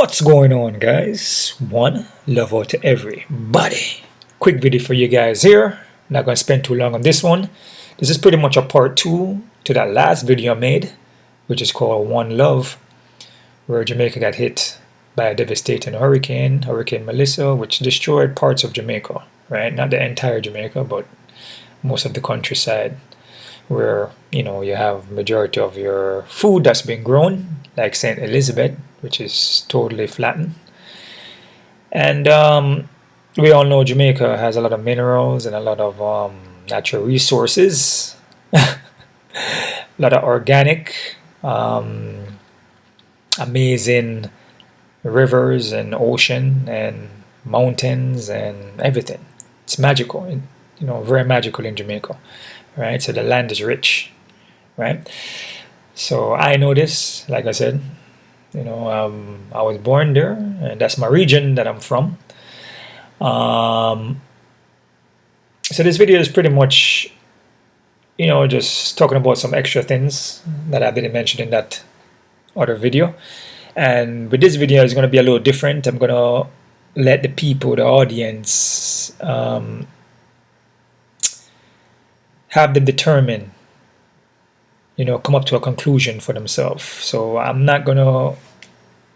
What's going on, guys? One love out to everybody. Quick video for you guys here. Not gonna spend too long on this one. This is pretty much a part 2 to that last video I made, which is called One Love, where Jamaica got hit by a devastating Hurricane Melissa, which destroyed parts of Jamaica, right? Not the entire Jamaica, but most of the countryside, where you have majority of your food that's been grown, like St. Elizabeth, which is totally flattened. And we all know Jamaica has a lot of minerals and a lot of natural resources, a lot of organic, amazing rivers and ocean and mountains and everything. It's magical, very magical in Jamaica, right? So the land is rich, right? So I know this, like I said, I was born there, and that's my region that I'm from. So this video is pretty much, just talking about some extra things that I didn't mention in that other video. And with this video, it's going to be a little different. I'm going to let the people, the audience, have them determine, come up to a conclusion for themselves. So I'm not going to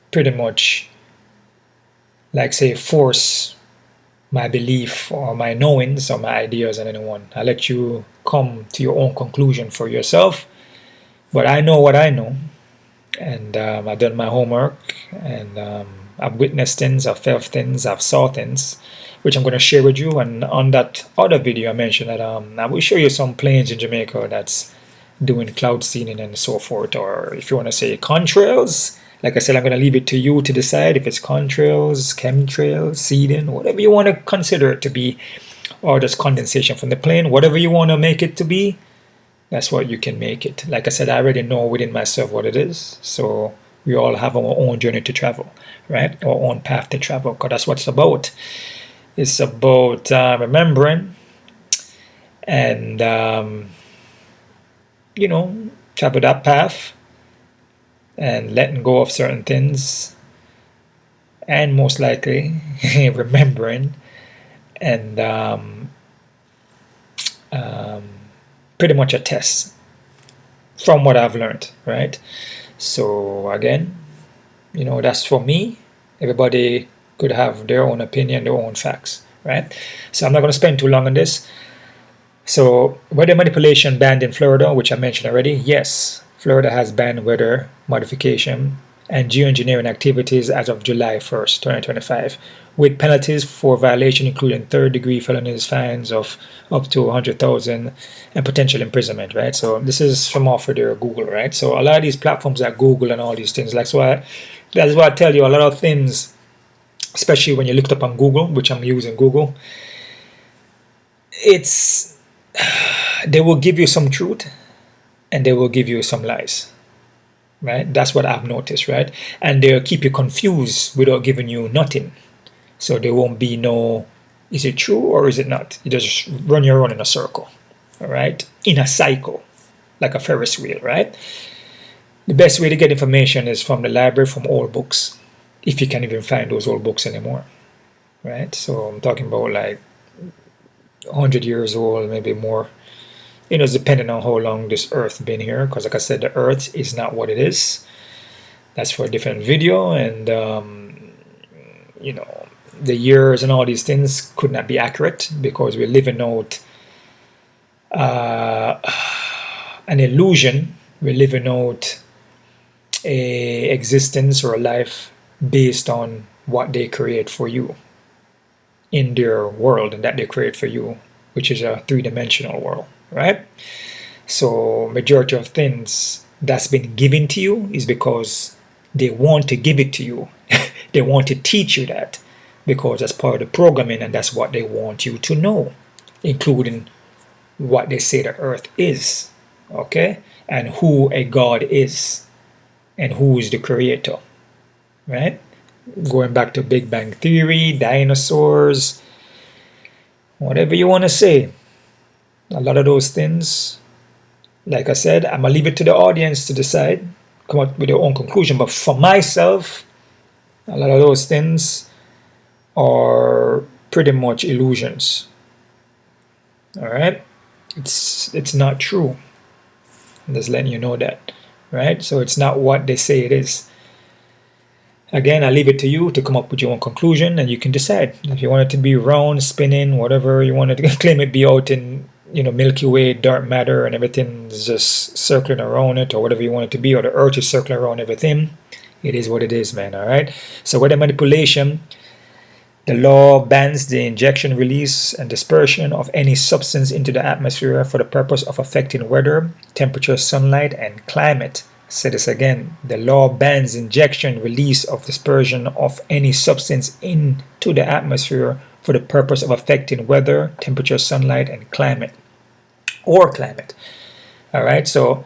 pretty much, like say, force my belief or my knowings or my ideas on anyone. I let you come to your own conclusion for yourself. But I know what I know. And I've done my homework, and I've witnessed things, I've felt things, I've saw things, which I'm going to share with you. And on that other video I mentioned that I will show you some planes in Jamaica that's doing cloud seeding and so forth, or if you want to say contrails. Like I said, I'm going to leave it to you to decide if it's contrails, chemtrails, seeding, whatever you want to consider it to be, or just condensation from the plane, whatever you want to make it to be. That's what you can make it. Like I said, I already know within myself what it is. So we all have our own journey to travel, right? Our own path to travel, because that's what it's about. It's about remembering and, travel that path and letting go of certain things, and most likely remembering and pretty much a test from what I've learned, right? So again, that's for me. Everybody could have their own opinion, their own facts, right? So I'm not going to spend too long on this. So weather manipulation banned in Florida, which I mentioned already. Yes, Florida has banned weather modification and geoengineering activities as of July 1st, 2025, with penalties for violation including third-degree felonies, fines of up to 100,000 and potential imprisonment, right? So this is from off of their Google, right? So a lot of these platforms like Google and all these things, that's why I tell you a lot of things, especially when you look it up on Google, which I'm using Google, they will give you some truth and they will give you some lies, right? That's what I've noticed, right? And they'll keep you confused without giving you nothing. So there won't be no, is it true or is it not? You just run your own in a circle, all right? In a cycle, like a Ferris wheel, right? The best way to get information is from the library, from old books, if you can even find those old books anymore, right? So I'm talking about like 100 years old, maybe more. It's depending on how long this earth been here, because like I said, the earth is not what it is. That's for a different video. And the years and all these things could not be accurate, because we're living out an illusion. We're living out a existence or a life based on what they create for you in their world, and that they create for you, which is a three-dimensional world, right? So majority of things that's been given to you is because they want to give it to you. They want to teach you that, because that's part of the programming, and that's what they want you to know, including what they say the earth is, okay? And who a God is, and who is the creator, right? Going back to Big Bang Theory, dinosaurs, whatever you want to say. A lot of those things, like I said, I'm going to leave it to the audience to decide, come up with their own conclusion. But for myself, A lot of those things are pretty much illusions. All right, it's not true. I'm just letting you know that, right? So it's not what they say it is. Again, I leave it to you to come up with your own conclusion, and you can decide if you want it to be round, spinning, whatever you want to claim it be out in, Milky Way, dark matter, and everything is just circling around it, or whatever you want it to be, or the Earth is circling around everything. It is what it is, man. All right. So weather manipulation. The law bans the injection, release, and dispersion of any substance into the atmosphere for the purpose of affecting weather, temperature, sunlight, and climate. Say this again. The law bans injection, release, of dispersion of any substance into the atmosphere for the purpose of affecting weather, temperature, sunlight, and climate. Or climate. All right. So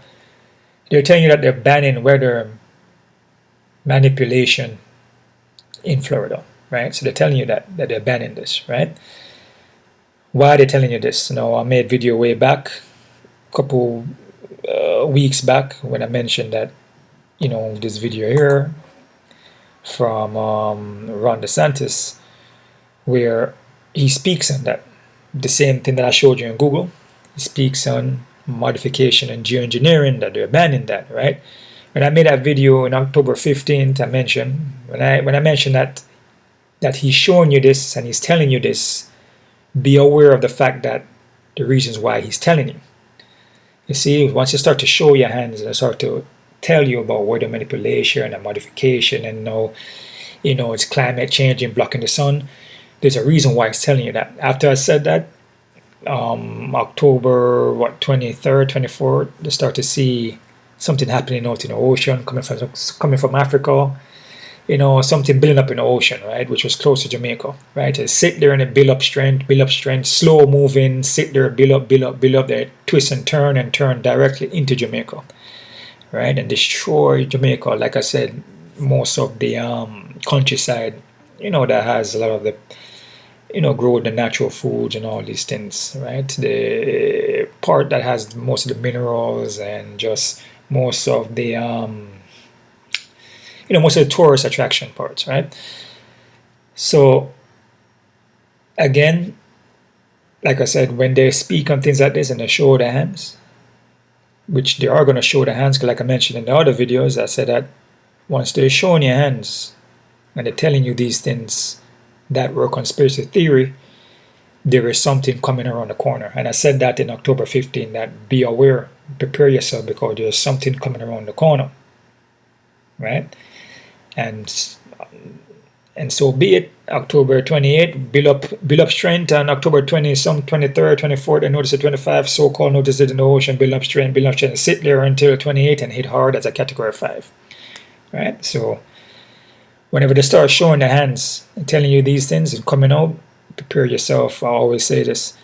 they're telling you that they're banning weather manipulation in Florida. Right, so they're telling you that they're banning this, right? Why are they telling you this? I made a video way back, a couple weeks back, when I mentioned that, this video here from Ron DeSantis, where he speaks on that, the same thing that I showed you in Google. He speaks on modification and geoengineering, that they're banning that, right? When I made that video on October 15th, I mentioned, when I mentioned that he's showing you this and he's telling you this, be aware of the fact that the reasons why he's telling you. You see, once you start to show your hands and start to tell you about weather manipulation and modification and it's climate changing, blocking the sun, there's a reason why he's telling you that. After I said that, October 23rd, 24th, they start to see something happening out in the ocean coming from Africa. Something building up in the ocean, right, which was close to Jamaica, right? It sit there and it build up strength, slow moving, sit there, build up, they twist and turn directly into Jamaica, right, and destroy Jamaica. Like I said, most of the countryside, that has a lot of the, grow the natural foods and all these things, right? The part that has most of the minerals and just most of the most of the tourist attraction parts, right? So again, like I said, when they speak on things like this and they show their hands, which they are going to show their hands, because like I mentioned in the other videos, I said that once they're showing your hands and they're telling you these things that were conspiracy theory, there is something coming around the corner. And I said that in October 15, that be aware, prepare yourself, because there's something coming around the corner, right? And so be it. October 28th, build up strength, and October 20, some 23rd, 24th, and notice the 25, so-called notice it in the ocean, build up strength, sit there until 28 and hit hard as a category 5, right? So whenever they start showing their hands and telling you these things and coming out, prepare yourself. I always say this,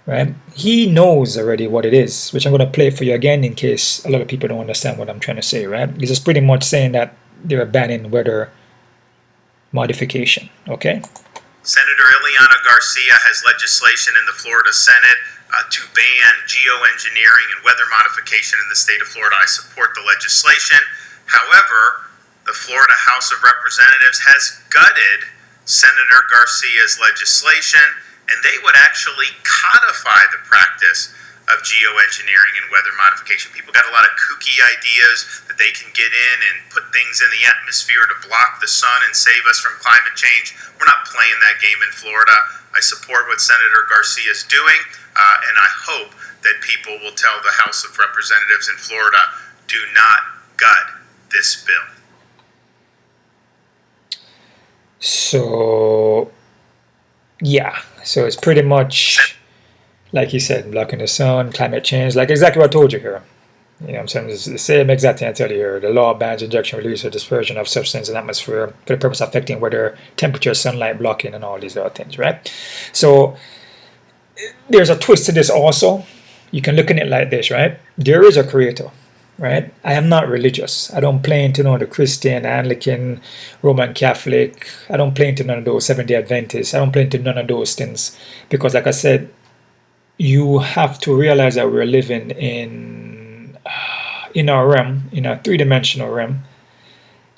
right? He knows already what it is, which I'm going to play for you again in case a lot of people don't understand what I'm trying to say, right? He's just pretty much saying that they're banning weather modification, okay? Senator Ileana Garcia has legislation in the Florida Senate to ban geoengineering and weather modification in the state of Florida. I support the legislation. However, the Florida House of Representatives has gutted Senator Garcia's legislation, and they would actually codify the practice of geoengineering and weather modification. People got a lot of kooky ideas that they can get in and put things in the atmosphere to block the sun and save us from climate change. We're not playing that game in Florida. I support what Senator Garcia is doing, and I hope that people will tell the House of Representatives in Florida, do not gut this bill. So, yeah, so it's pretty much, like he said, blocking the sun, climate change, like exactly what I told you here. You know what I'm saying? It's the same exact thing I tell you here. The law bans injection, release, or dispersion of substance in the atmosphere for the purpose of affecting weather, temperature, sunlight, blocking, and all these other things, right? So there's a twist to this also. You can look at it like this, right? There is a creator, right? I am not religious. I don't play into none of the Christian, Anglican, Roman Catholic. I don't play into none of those Seventh-day Adventists. I don't play into none of those things. Because like I said, you have to realize that we're living in our realm, in a three-dimensional realm,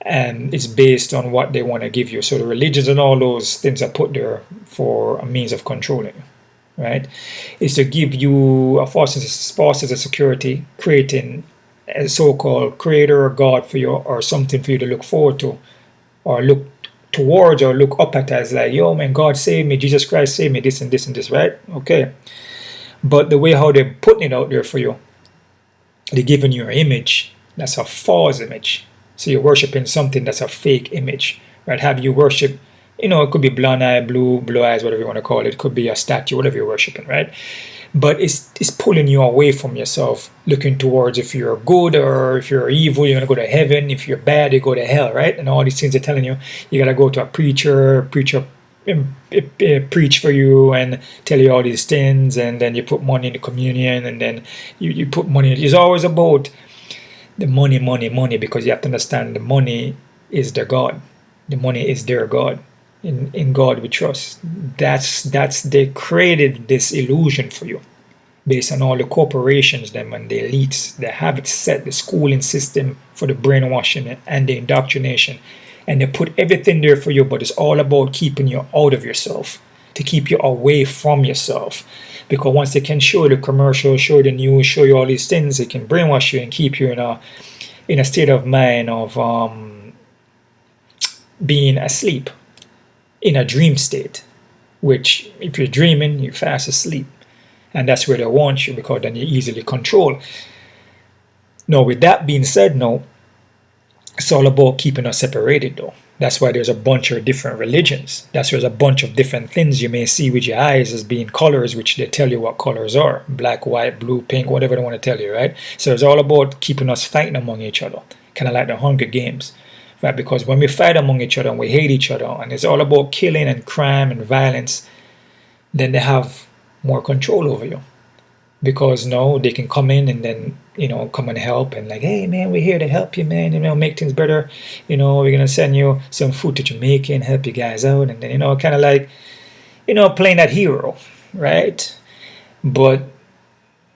and it's based on what they want to give you. So the religions and all those things are put there for a means of controlling you, right? Is to give you a false sense of security, creating a so-called creator or God for you, or something for you to look forward to, or look towards, or look up at as like, yo man, God save me, Jesus Christ save me, this and this and this, right? Okay. But the way how they're putting it out there for you, they're giving you an image that's a false image. So you're worshiping something that's a fake image, right? Have you worship, it could be blonde eye, blue eyes, whatever you want to call it. It could be a statue, whatever you're worshiping, right? But it's pulling you away from yourself, looking towards if you're good or if you're evil, you're going to go to heaven. If you're bad, you go to hell, right? And all these things are telling you, you got to go to a preacher preach for you and tell you all these things, and then you put money in the communion, and then you put money. It's always about the money, because you have to understand the money is their God. The money is their God. In God we trust. That's they created this illusion for you based on all the corporations them and the elites. They have it set, the schooling system for the brainwashing and the indoctrination, and they put everything there for you, but it's all about keeping you out of yourself, to keep you away from yourself. Because once they can show the commercial, show the news, show you all these things, they can brainwash you and keep you in a state of mind of being asleep, in a dream state, which if you're dreaming, you're fast asleep. And that's where they want you, because then you're easily controlled. Now, with that being said, no, it's all about keeping us separated though. That's why there's a bunch of different religions. That's why there's a bunch of different things you may see with your eyes as being colors, which they tell you what colors are. Black, white, blue, pink, whatever they want to tell you, right? So it's all about keeping us fighting among each other. Kind of like the Hunger Games, right? Because when we fight among each other and we hate each other, and it's all about killing and crime and violence, then they have more control over you. Because no, they can come in and then, come and help and like, hey man, we're here to help you, man, make things better. We're gonna send you some food to Jamaica and help you guys out, and then, kind of like, playing that hero, right? But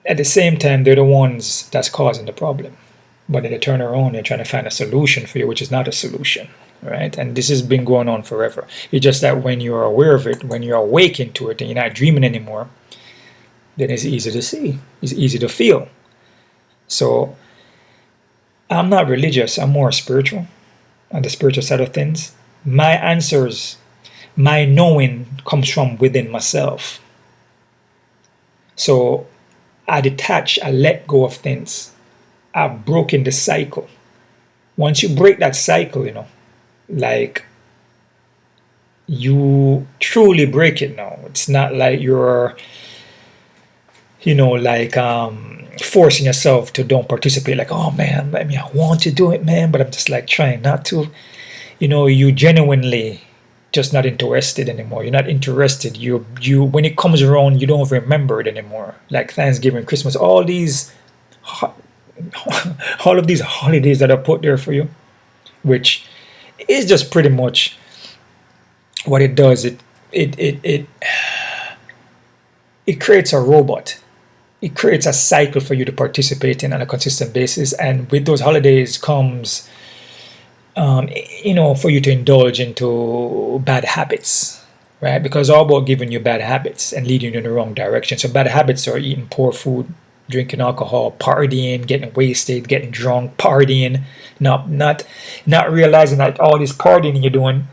at the same time, they're the ones that's causing the problem. But then they turn around and trying to find a solution for you, which is not a solution, right? And this has been going on forever. It's just that when you're aware of it, when you're awakened to it, and you're not dreaming anymore, then it's easy to see. It's easy to feel. So I'm not religious. I'm more spiritual, on the spiritual side of things. My answers, my knowing comes from within myself. So I detach, I let go of things. I've broken the cycle. Once you break that cycle, like you truly break it now. It's not like you're, forcing yourself to don't participate. Like, oh man, I want to do it, man, but I'm just like trying not to. You genuinely just not interested anymore. You're not interested. You when it comes around, you don't remember it anymore. Like Thanksgiving, Christmas, all of these holidays that are put there for you, which is just pretty much what it does. It creates a robot. It creates a cycle for you to participate in on a consistent basis, and with those holidays comes for you to indulge into bad habits, right? Because it's all about giving you bad habits and leading you in the wrong direction. So bad habits are eating poor food, drinking alcohol, partying, getting wasted, getting drunk, partying, not realizing that all this partying you're doing,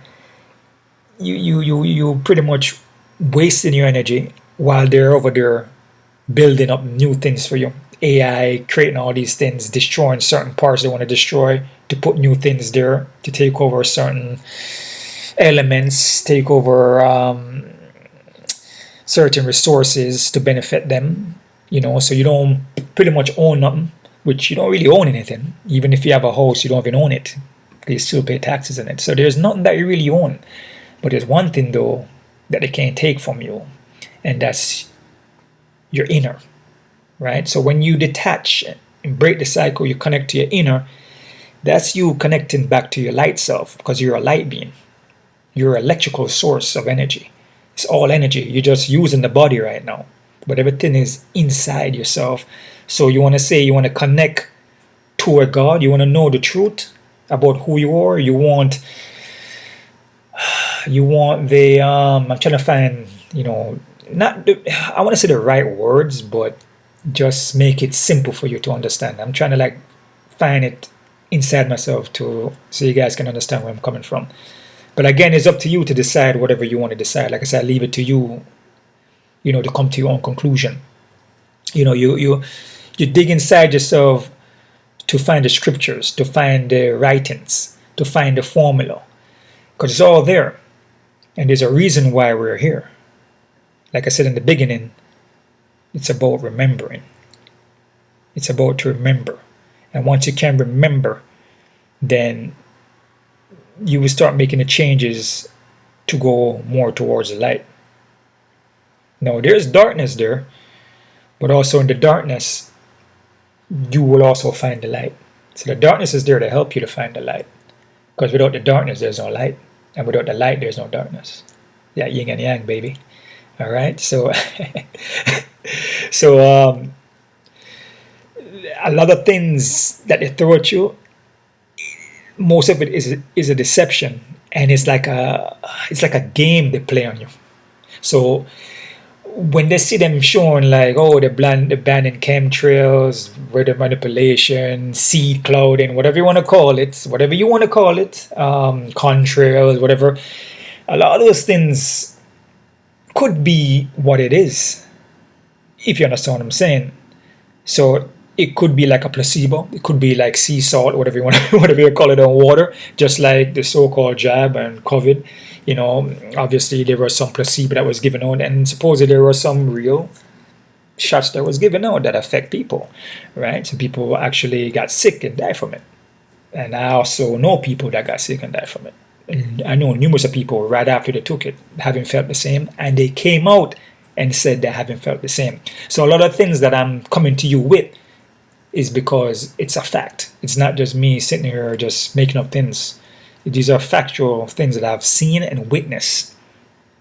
you pretty much wasting your energy while they're over there building up new things for you. AI, creating all these things, destroying certain parts they want to destroy, to put new things there, to take over certain elements, take over certain resources to benefit them, so you don't pretty much own nothing, which you don't really own anything. Even if you have a house, you don't even own it. You still pay taxes on it. So there's nothing that you really own. But there's one thing though that they can't take from you, and that's your inner, right? So when you detach and break the cycle, you connect to your inner. That's you connecting back to your light self, because you're a light being. You're an electrical source of energy. It's all energy. You're just using the body right now, but everything is inside yourself. So you want to connect to a God. You want to know the truth. about who you are. You want the I'm trying to find, not I want to say the right words, but just make it simple for you to understand. I'm trying to like find it inside myself to so you guys can understand where I'm coming from. But again, it's up to you to decide whatever you want to decide. Like I said, I leave it to you, to come to your own conclusion. You dig inside yourself to find the scriptures, to find the writings, to find the formula, because it's all there, and there's a reason why we're here. Like I said in the beginning, it's about remembering. It's about to remember, and once you can remember, then you will start making the changes to go more towards the light. Now, there's darkness there, but also in the darkness, you will also find the light. So the darkness is there to help you to find the light. Because without the darkness, there's no light. And without the light, there's no darkness. Yeah, yin and yang, baby. All right? So, a lot of things that they throw at you, most of it is a deception. And it's like a game they play on you. So when they see them showing like, oh, they're banning chemtrails, weather manipulation, seed clouding, whatever you want to call it, contrails, whatever, a lot of those things could be what it is, if you understand what I'm saying. So it could be like a placebo. It could be like sea salt, whatever you call it, on water, just like the so-called jab and COVID. Obviously there was some placebo that was given out, and supposedly there were some real shots that was given out that affect people, right? Some people actually got sick and died from it. And I also know people that got sick and died from it. And I know numerous of people right after they took it having felt the same, and they came out and said they haven't felt the same. So a lot of things that I'm coming to you with is because it's a fact. It's not just me sitting here just making up things. These are factual things that I've seen and witnessed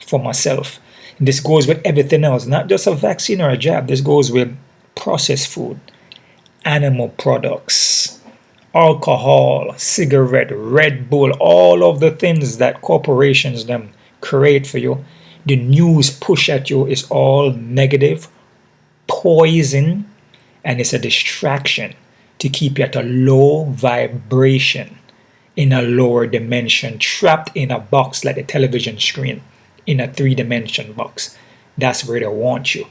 for myself. And this goes with everything else, not just a vaccine or a jab. This goes with processed food, animal products, alcohol, cigarette, Red Bull, all of the things that corporations them create for you. The news push at you is all negative, poison, and it's a distraction to keep you at a low vibration, in a lower dimension, trapped in a box like a television screen, in a 3-dimension box. That's where they want you.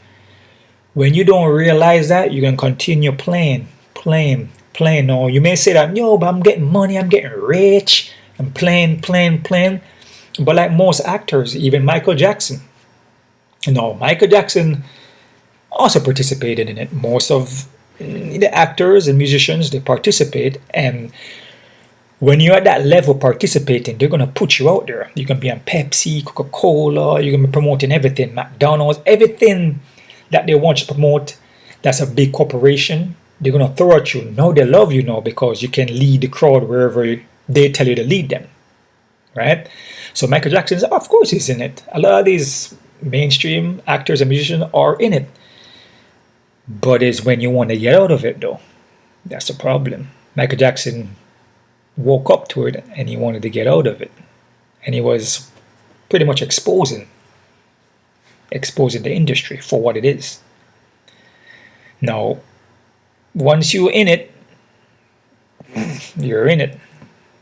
When you don't realize that, you're going to continue playing. Or you may say that, yo, but I'm getting money, I'm getting rich, I'm playing. But like most actors, even Michael Jackson, Michael Jackson also participated in it. Most of the actors and musicians, they participate, and when you're at that level participating, they're going to put you out there. You can be on Pepsi, Coca-Cola, you're going to be promoting everything, McDonald's, everything that they want you to promote. That's a big corporation. They're going to throw at you. Now they love you now because you can lead the crowd wherever they tell you to lead them, right? So Michael Jackson, of course he's in it. A lot of these mainstream actors and musicians are in it. But it's when you want to get out of it, though. That's the problem. Michael Jackson woke up to it and he wanted to get out of it. And he was pretty much exposing the industry for what it is. Now, once you're in it, you're in it.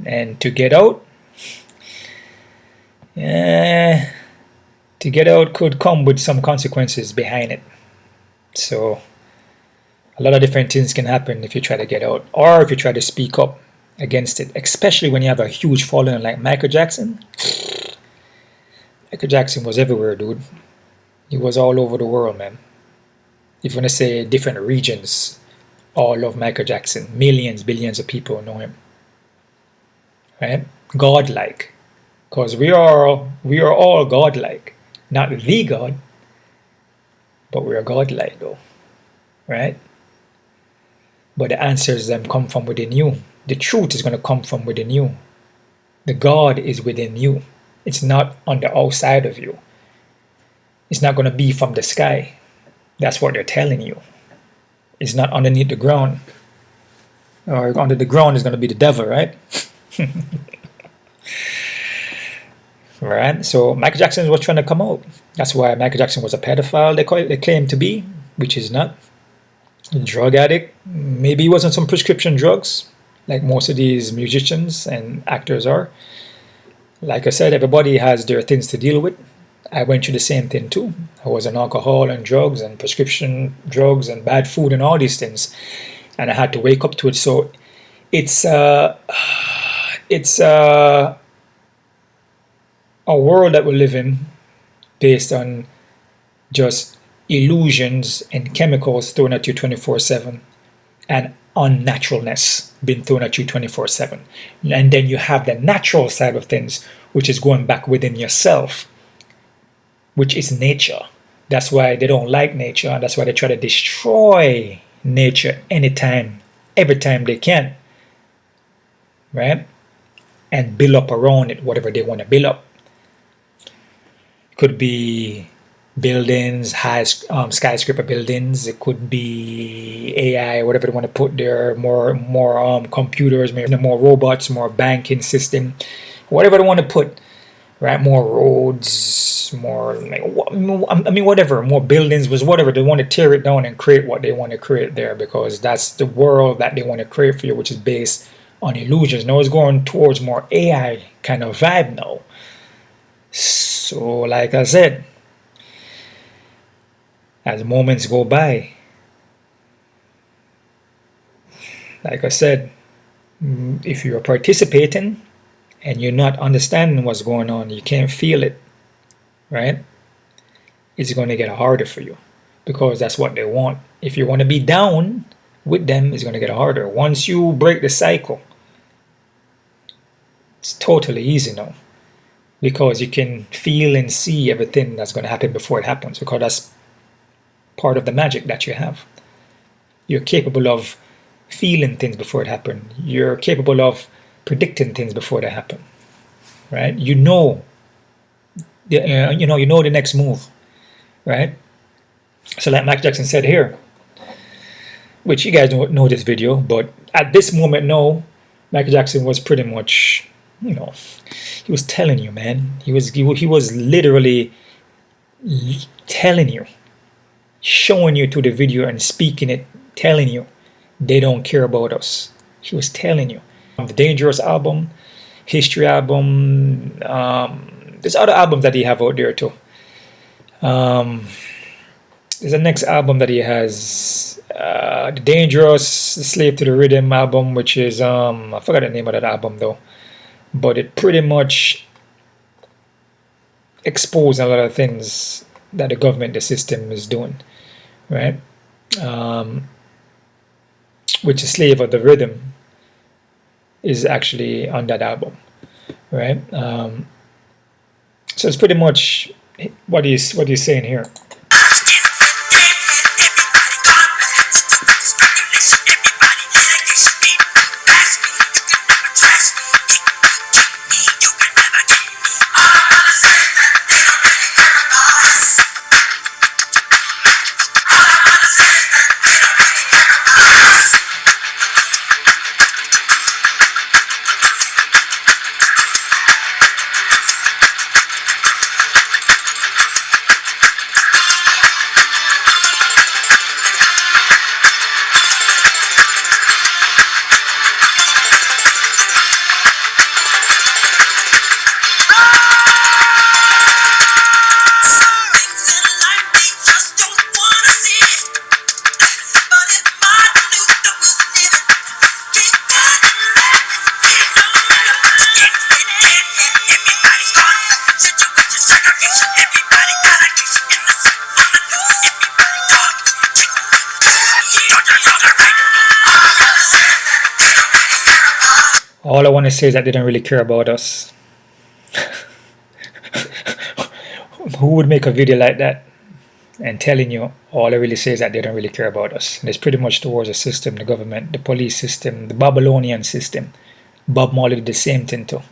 And to get out, could come with some consequences behind it. So a lot of different things can happen if you try to get out, or if you try to speak up against it, especially when you have a huge following like Michael Jackson. Michael Jackson was everywhere, dude. He was all over the world, man. If you want to say different regions, all love Michael Jackson. Millions, billions of people know him. Right? Godlike. Because we are all godlike. Not the God, but we are godlike though. Right? But the answers them come from within you. The truth is going to come from within you. The God is within you. It's not on the outside of you. It's not going to be from the sky. That's what they're telling you. It's not underneath the ground. Or under the ground is going to be the devil, right? Right? So Michael Jackson was trying to come out. That's why Michael Jackson was a pedophile, they claim to be, which is not. A drug addict. Maybe he was on some prescription drugs, like most of these musicians and actors are. Like I said, everybody has their things to deal with. I went through the same thing too. I was on alcohol and drugs and prescription drugs and bad food and all these things, and I had to wake up to it. So it's a world that we live in based on just illusions and chemicals thrown at you 24/7 and unnaturalness being thrown at you 24/7. And then you have the natural side of things, which is going back within yourself, which is nature. That's why they don't like nature, and that's why they try to destroy nature anytime, every time they can, right? And build up around it whatever they want to build up. Could be buildings, high skyscraper buildings. It could be AI, whatever they want to put there. More computers, more robots, more banking system, whatever they want to put. Right, more roads, more whatever, more buildings, was whatever they want to tear it down and create what they want to create there, because that's the world that they want to create for you, which is based on illusions. Now it's going towards more AI kind of vibe now. So, like I said, as moments go by, like I said, if you're participating and you're not understanding what's going on, you can't feel it, right? It's going to get harder for you, because that's what they want. If you want to be down with them, it's going to get harder. Once you break the cycle, it's totally easy now, because you can feel and see everything that's going to happen before it happens, because that's part of the magic that you have. You're capable of feeling things before it happens. You're capable of predicting things before they happen, right? You know the next move, right? So like Michael Jackson said here, which you guys don't know this video, but at this moment now, Michael Jackson was pretty much, he was telling you, man. He was literally telling you, showing you to the video and speaking it, telling you they don't care about us. He was telling you. The Dangerous album, History album, there's other albums that he have out there too. There's a next album that he has, the Dangerous, Slave to the Rhythm album, which is, I forgot the name of that album though, but it pretty much exposed a lot of things that the government, the system is doing, right? Which is Slave of the Rhythm is actually on that album, right? So it's pretty much what he's saying here. All I want to say is that they don't really care about us. Who would make a video like that and telling you all I really say is that they don't really care about us? And it's pretty much towards the system, the government, the police system, the Babylonian system. Bob Marley did the same thing too.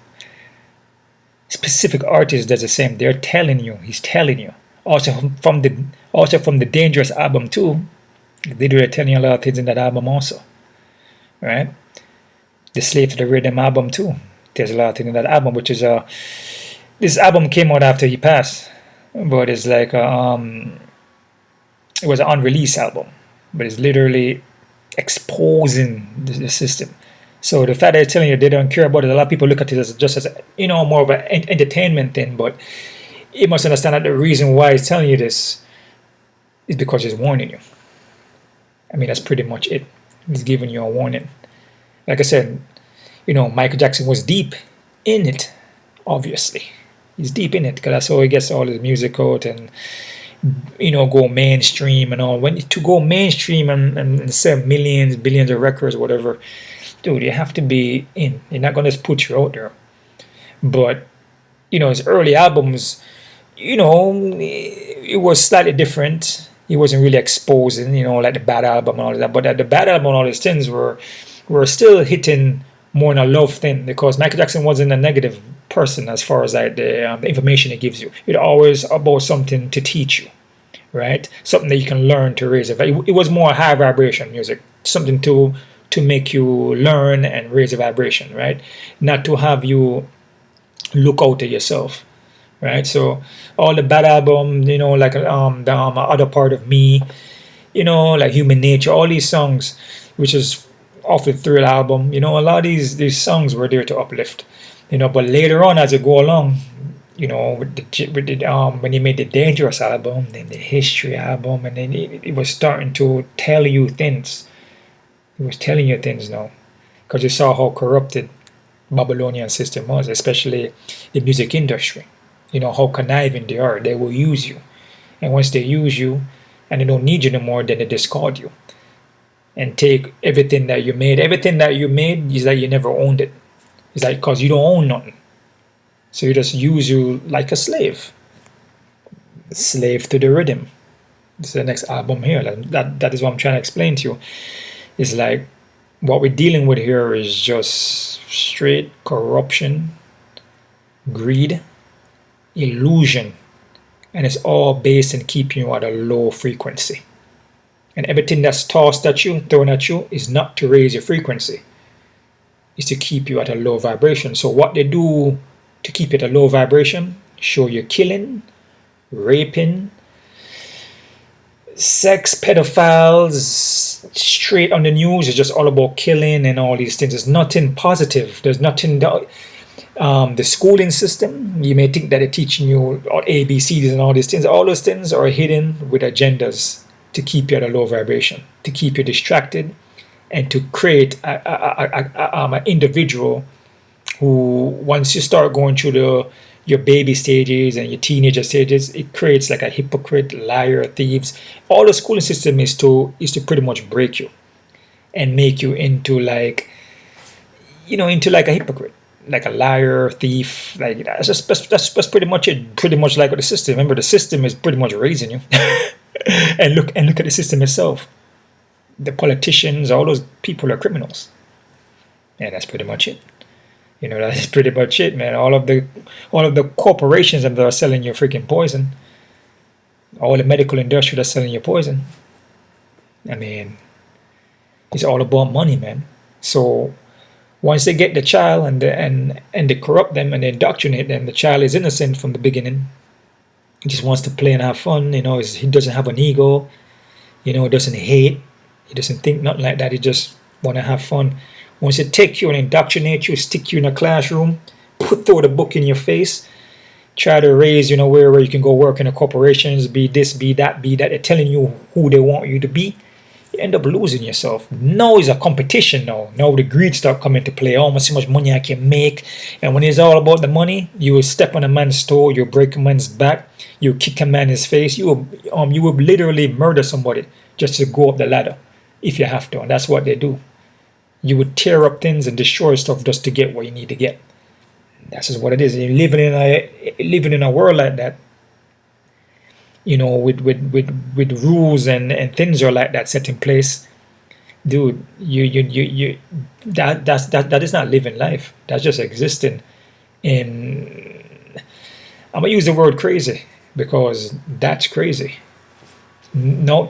Specific artist does the same. They're telling you, he's telling you. Also from the Dangerous album too. They do telling you a lot of things in that album also, right? The Slave to the Rhythm album too. There's a lot of things in that album, which is this album came out after he passed, but it's like it was an unreleased album, but it's literally exposing the system. So the fact that they're telling you they don't care about it, a lot of people look at it as just as more of an entertainment thing. But you must understand that the reason why he's telling you this is because he's warning you. I mean, that's pretty much it. He's giving you a warning. Like I said, Michael Jackson was deep in it. Obviously, he's deep in it because that's how he gets all his music out and go mainstream and all. When to go mainstream and sell millions, billions of records, whatever. Dude, you have to be in. You're not gonna just put you out there. But his early albums, it was slightly different. He wasn't really exposing, like the Bad Album and all of that. But the Bad Album and all these things were still hitting more in a love thing because Michael Jackson wasn't a negative person as far as like the information it gives you. It's always about something to teach you, right? Something that you can learn to raise. It was more high vibration music, something to make you learn and raise a vibration, right? Not to have you look out at yourself, right? So all the Bad Album, like the Other Part of Me, like Human Nature, all these songs, which is off the Thrill album, a lot of these songs were there to uplift, but later on as you go along, when he made the Dangerous album, then the History album, and then it was starting to tell you things. He was telling you things now because you saw how corrupted Babylonian system was, especially the music industry. How conniving they are. They will use you, and once they use you and they don't need you anymore, then they discard you and take everything that you made. Everything that you made is like you never owned it. It's like because you don't own nothing, so you just use you like a slave to the rhythm. This is the next album here. That is what I'm trying to explain to you. It's like what we're dealing with here is just straight corruption, greed, illusion, and it's all based in keeping you at a low frequency. And everything that's tossed at you, thrown at you, is not to raise your frequency. It's to keep you at a low vibration. So what they do to keep it at a low vibration, show you killing, raping, sex, pedophiles, straight on the news. It's just all about killing and all these things. There's nothing positive. There's nothing. The schooling system, you may think that they're teaching you all ABCs and all these things. All those things are hidden with agendas to keep you at a low vibration, to keep you distracted, and to create an individual who, once you start going through your baby stages and your teenager stages, it creates like a hypocrite, liar, thieves. All the schooling system is to pretty much break you and make you into like a hypocrite, like a liar, thief. Like that's pretty much it. Pretty much like the system. Remember, the system is pretty much raising you. and look at the system itself. The politicians, all those people are criminals. And that's pretty much it. That's pretty much it, man. All of the corporations that are selling you freaking poison. All the medical industry that's selling you poison. I mean, it's all about money, man. So once they get the child and they corrupt them and they indoctrinate them, the child is innocent from the beginning. He just wants to play and have fun. He doesn't have an ego. He doesn't hate. He doesn't think nothing like that. He just want to have fun. Once they take you and indoctrinate you, stick you in a classroom, throw the book in your face, try to raise, where you can go work in the corporations, be this, be that. They're telling you who they want you to be. You end up losing yourself. Now it's a competition now. Now the greed start coming to play. Oh, I see how much money I can make. And when it's all about the money, you will step on a man's toe, you'll break a man's back, you'll kick a man in his face, you will literally murder somebody just to go up the ladder if you have to. And that's what they do. You would tear up things and destroy stuff just to get what you need to get. That's just what it is. You're living in a world like that, with rules and things are like that set in place. Dude, that is not living life. That's just existing in. I'm gonna use the word crazy because that's crazy. No,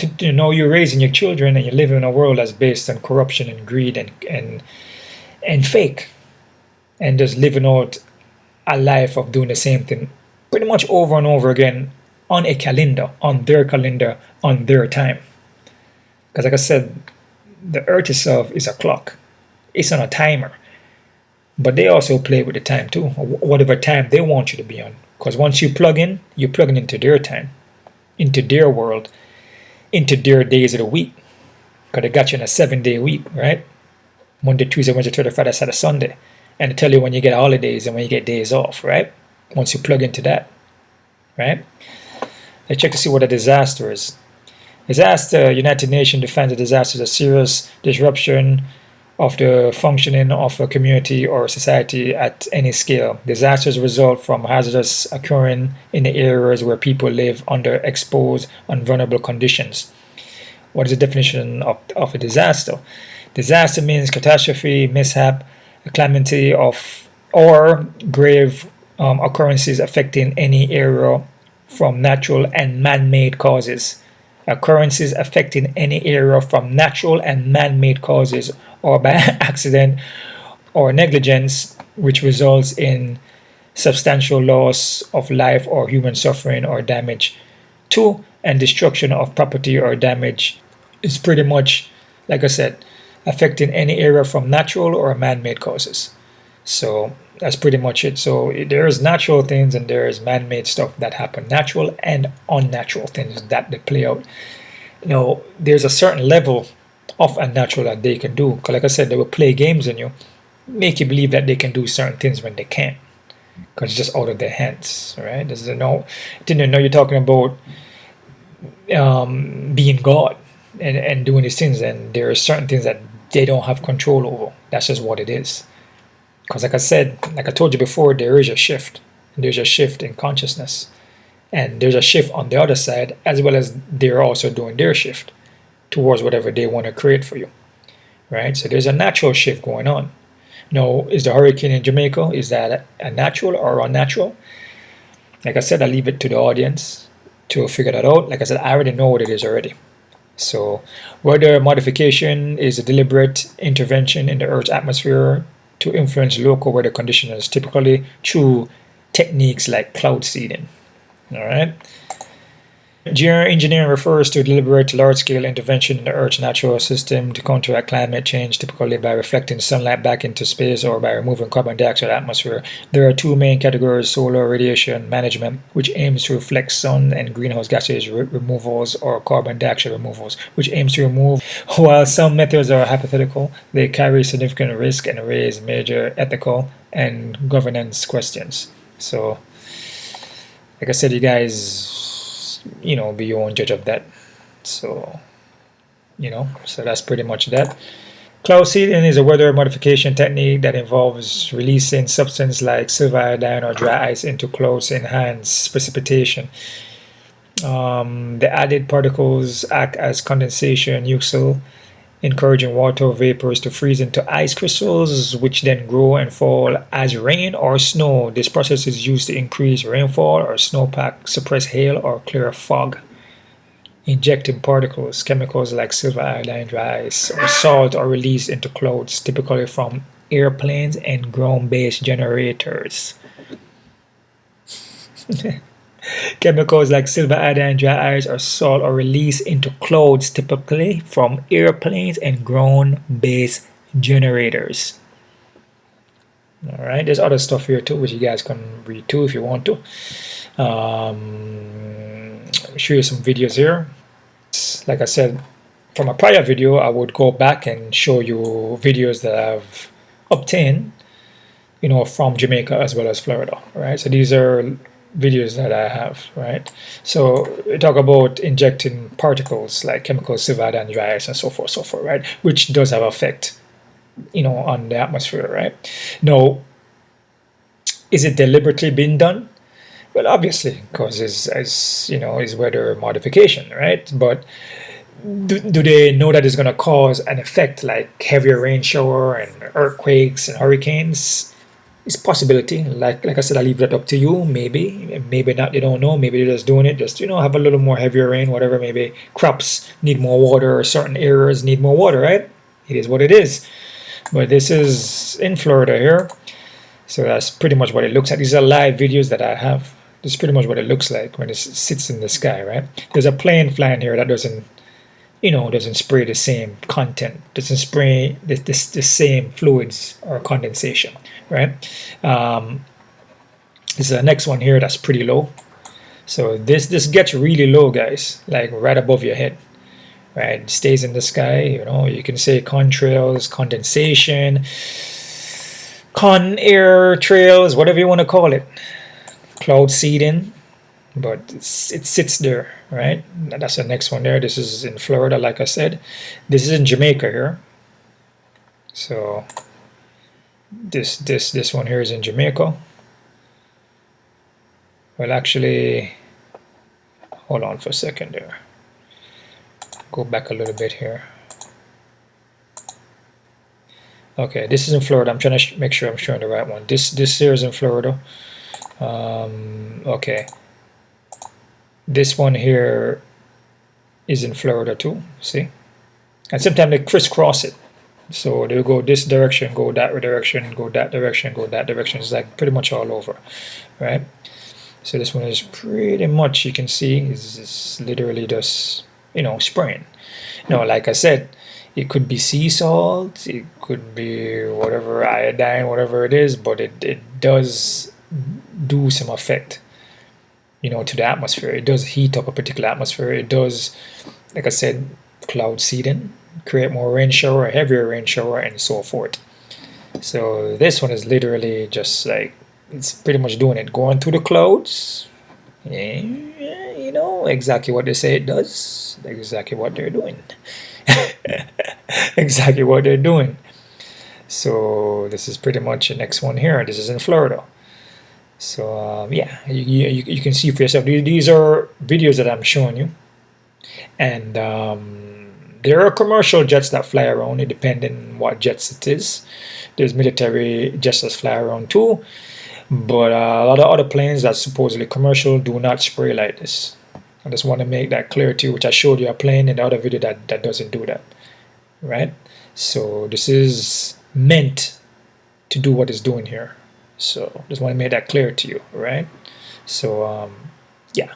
you're raising your children and you live in a world that's based on corruption and greed and fake. and just living out a life of doing the same thing pretty much over and over again on a calendar, on their time. Because like I said, the earth itself is a clock. It's on a timer. But they also play with the time too, whatever time they want you to be on. Because once you plug in, you're plugging into their time, into their world, into their days of the week. Because they got you in a 7-day week, right? Monday, Tuesday, Wednesday, Thursday, Friday, Saturday, Sunday. And they tell you when you get holidays and when you get days off, right? Once you plug into that, right? Let's check to see what a disaster is. Disaster, United Nations defines a disaster as a serious disruption of the functioning of a community or society at any scale. Disasters result from hazards occurring in the areas where people live under exposed and vulnerable conditions. What is the definition of a disaster? Disaster means catastrophe, mishap, a calamity of or grave occurrences affecting any area from natural and man-made causes. Occurrences affecting any area from natural and man-made causes or by accident or negligence, which results in substantial loss of life or human suffering or damage to and destruction of property or damage is pretty much, like I said, affecting any area from natural or man-made causes. So that's pretty much it. So there's natural things and there's man-made stuff that happen, natural and unnatural things that they play out. There's a certain level of unnatural that they can do. Because like I said, they will play games on you, make you believe that they can do certain things when they can't. Because it's just out of their hands, right? Didn't know you're talking about being God and doing these things, and there are certain things that they don't have control over. That's just what it is. Because like I said, like I told you before, there is a shift. There's a shift in consciousness. And there's a shift on the other side, as well as they're also doing their shift towards whatever they want to create for you. Right? So there's a natural shift going on. Now, is the hurricane in Jamaica, is that a natural or unnatural? Like I said, I leave it to the audience to figure that out. Like I said, I already know what it is already. So weather modification is a deliberate intervention in the Earth's atmosphere to influence local weather conditions, typically through techniques like cloud seeding. All right. Geoengineering refers to deliberate large-scale intervention in the Earth's natural system to counteract climate change, typically by reflecting sunlight back into space or by removing carbon dioxide atmosphere. There are two main categories: solar radiation management, which aims to reflect sun and greenhouse gases removals, or carbon dioxide removals, which aims to remove. While some methods are hypothetical, they carry significant risk and raise major ethical and governance questions. So, like I said, you guys, be your own judge of that. So that's pretty much that. Cloud seeding is a weather modification technique that involves releasing substance like silver iodine or dry ice into clouds to enhance precipitation. The added particles act as condensation nuclei, encouraging water vapors to freeze into ice crystals, which then grow and fall as rain or snow. This process is used to increase rainfall or snowpack, suppress hail, or clear fog. Injecting particles, chemicals like silver iodine, dry ice, or salt are released into clouds, typically from airplanes and ground-based generators. Chemicals like silver iodine, dry ice, or salt are released into clouds, typically from airplanes and ground-based generators. All right, there's other stuff here too, which you guys can read too if you want to. I'll show you some videos here. Like I said, from a prior video, I would go back and show you videos that I've obtained, from Jamaica as well as Florida. Right, so these are videos that I have, right? So we talk about injecting particles like chemicals, silver iodine, dry ice, and so forth, right? Which does have effect, on the atmosphere, right? Now, is it deliberately being done? Well, obviously, because it's weather modification, right? But do they know that it's going to cause an effect like heavier rain shower and earthquakes and hurricanes? It's a possibility. Like I said, I leave that up to you. Maybe not. They don't know. Maybe they're just doing it. Just have a little more heavier rain, whatever. Maybe crops need more water, or certain areas need more water. Right? It is what it is. But this is in Florida here. So that's pretty much what it looks like. These are live videos that I have. This is pretty much what it looks like when it sits in the sky, right? There's a plane flying here that doesn't, doesn't spray the same content, doesn't spray the same fluids or condensation, right? This is the next one here that's pretty low. So this gets really low, guys, like right above your head, right? It stays in the sky. You can say contrails, condensation, con air trails, whatever you want to call it, cloud seeding, but it sits there, right? That's the next one there. This is in Florida, like I said. This is in Jamaica here. So this one here is in Jamaica. Well, actually, hold on for a second there. Go back a little bit here. Okay, this is in Florida. I'm trying to make sure I'm showing the right one. This here is in Florida. Okay, this one here is in Florida too. See, and sometimes they crisscross it. So they'll go this direction, go that direction, go that direction, go that direction. It's like pretty much all over, right? So this one is pretty much, you can see, is literally just spraying. Like I said, it could be sea salt, it could be whatever, iodine, whatever it is, but it does do some effect, to the atmosphere. It does heat up a particular atmosphere. It does, like I said, cloud seeding, create more rain shower, a heavier rain shower, and so forth. So this one is literally just like, it's pretty much doing it, going through the clouds. Exactly what they say it does, exactly what they're doing. Exactly what they're doing. So this is pretty much the next one here. This is in Florida. So yeah, you can see for yourself. These are videos that I'm showing you, and there are commercial jets that fly around, depending what jets it is. There's military jets that fly around too, but a lot of other planes that supposedly commercial do not spray like this. I just want to make that clear to you, which I showed you a plane in the other video that doesn't do that, right? So this is meant to do what it's doing here. So just want to make that clear to you, right? So yeah,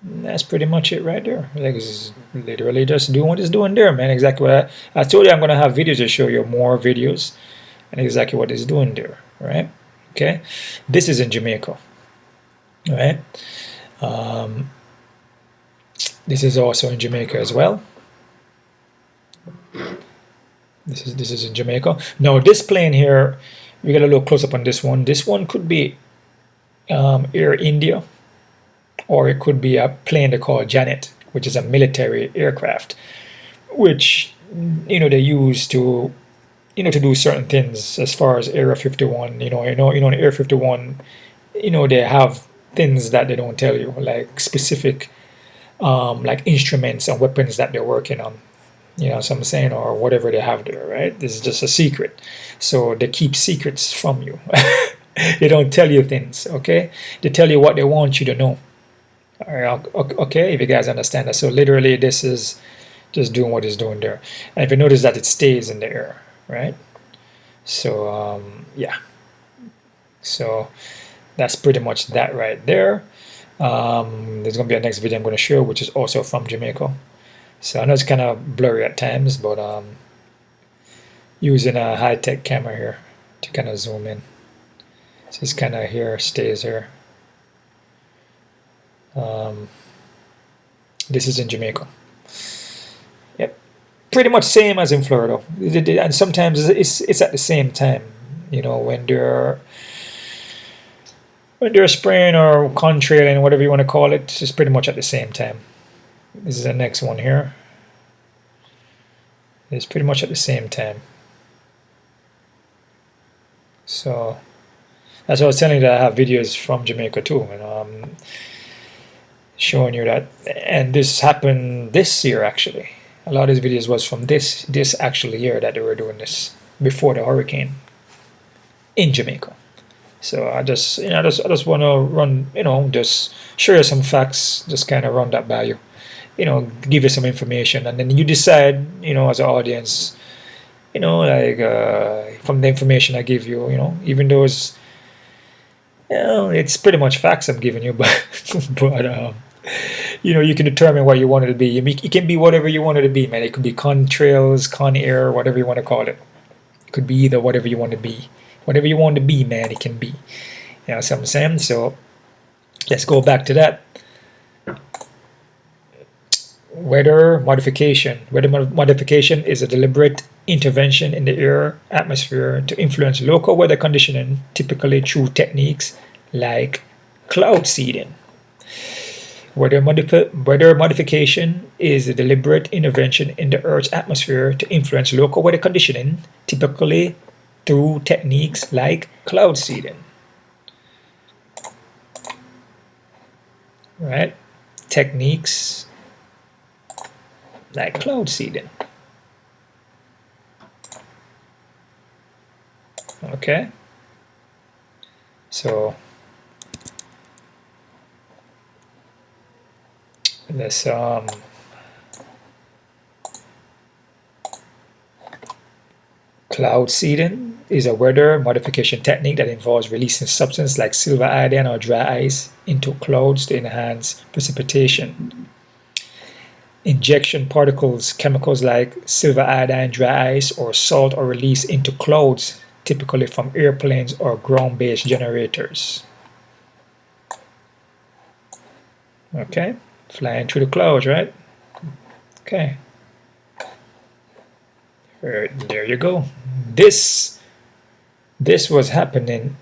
that's pretty much it right there. Like, it's literally just doing what it's doing there, man. Exactly what I told you. I'm gonna have videos to show you more videos and exactly what it's doing there, right? Okay, this is in Jamaica, right? This is also in Jamaica as well. This is in Jamaica. Now this plane here, we got a look close up on this one. This one could be Air India, or it could be a plane they call Janet, which is a military aircraft, which they use to to do certain things as far as Area 51. In Area 51, they have things that they don't tell you, like specific like instruments and weapons that they're working on, so I'm saying, or whatever they have there, right? This is just a secret. So they keep secrets from you. They don't tell you things, okay? They tell you what they want you to know. All right, okay, if you guys understand that. So literally this is just doing what it's doing there. And if you notice that it stays in the air, right? So yeah. So that's pretty much that right there. There's going to be a next video I'm going to show, which is also from Jamaica. So I know it's kind of blurry at times, but using a high-tech camera here to kind of zoom in. So it's kind of here, stays here. This is in Jamaica. Yep, pretty much same as in Florida, and sometimes it's at the same time. When they're spraying or contrailing, whatever you want to call it, it's pretty much at the same time. This is the next one here. It's pretty much at the same time. So that's what I was telling you, that I have videos from Jamaica too, showing you that. And this happened this year actually. A lot of these videos was from this actual year that they were doing this, before the hurricane in Jamaica. So I just want to run, just show you some facts, just kind of run that by you, give you some information, and then you decide, as an audience, like from the information I give you, even though it's Well, it's pretty much facts I'm giving you, but but you can determine what you want it to be. It can be whatever you want it to be, man. It could be contrails, con air, whatever you want to call it. It could be either whatever you want to be. Whatever you want to be, man, it can be. You know what I'm saying? So let's go back to that. Weather modification. Weather modification is a deliberate intervention in the air atmosphere to influence local weather conditioning, typically through techniques like cloud seeding. Weather modification is a deliberate intervention in the Earth's atmosphere to influence local weather conditioning, typically through techniques like cloud seeding. Right? Techniques like cloud seeding. Okay. So let's cloud seeding is a weather modification technique that involves releasing substance like silver iodine or dry ice into clouds to enhance precipitation. Injection particles, chemicals like silver iodine, dry ice, or salt are released into clouds, typically from airplanes or ground-based generators. Okay, flying through the clouds, right? Okay. There you go. This was happening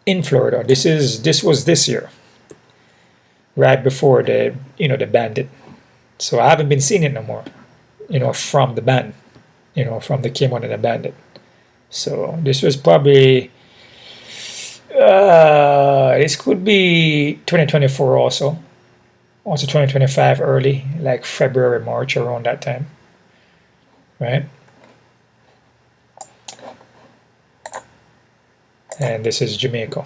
in Florida. This was this year, right before they banned it. So I haven't been seeing it no more, from the ban, from the came on and they banned it. So this was probably this could be 2024 also 2025 early, like February, March, around that time, right? And this is Jamaica.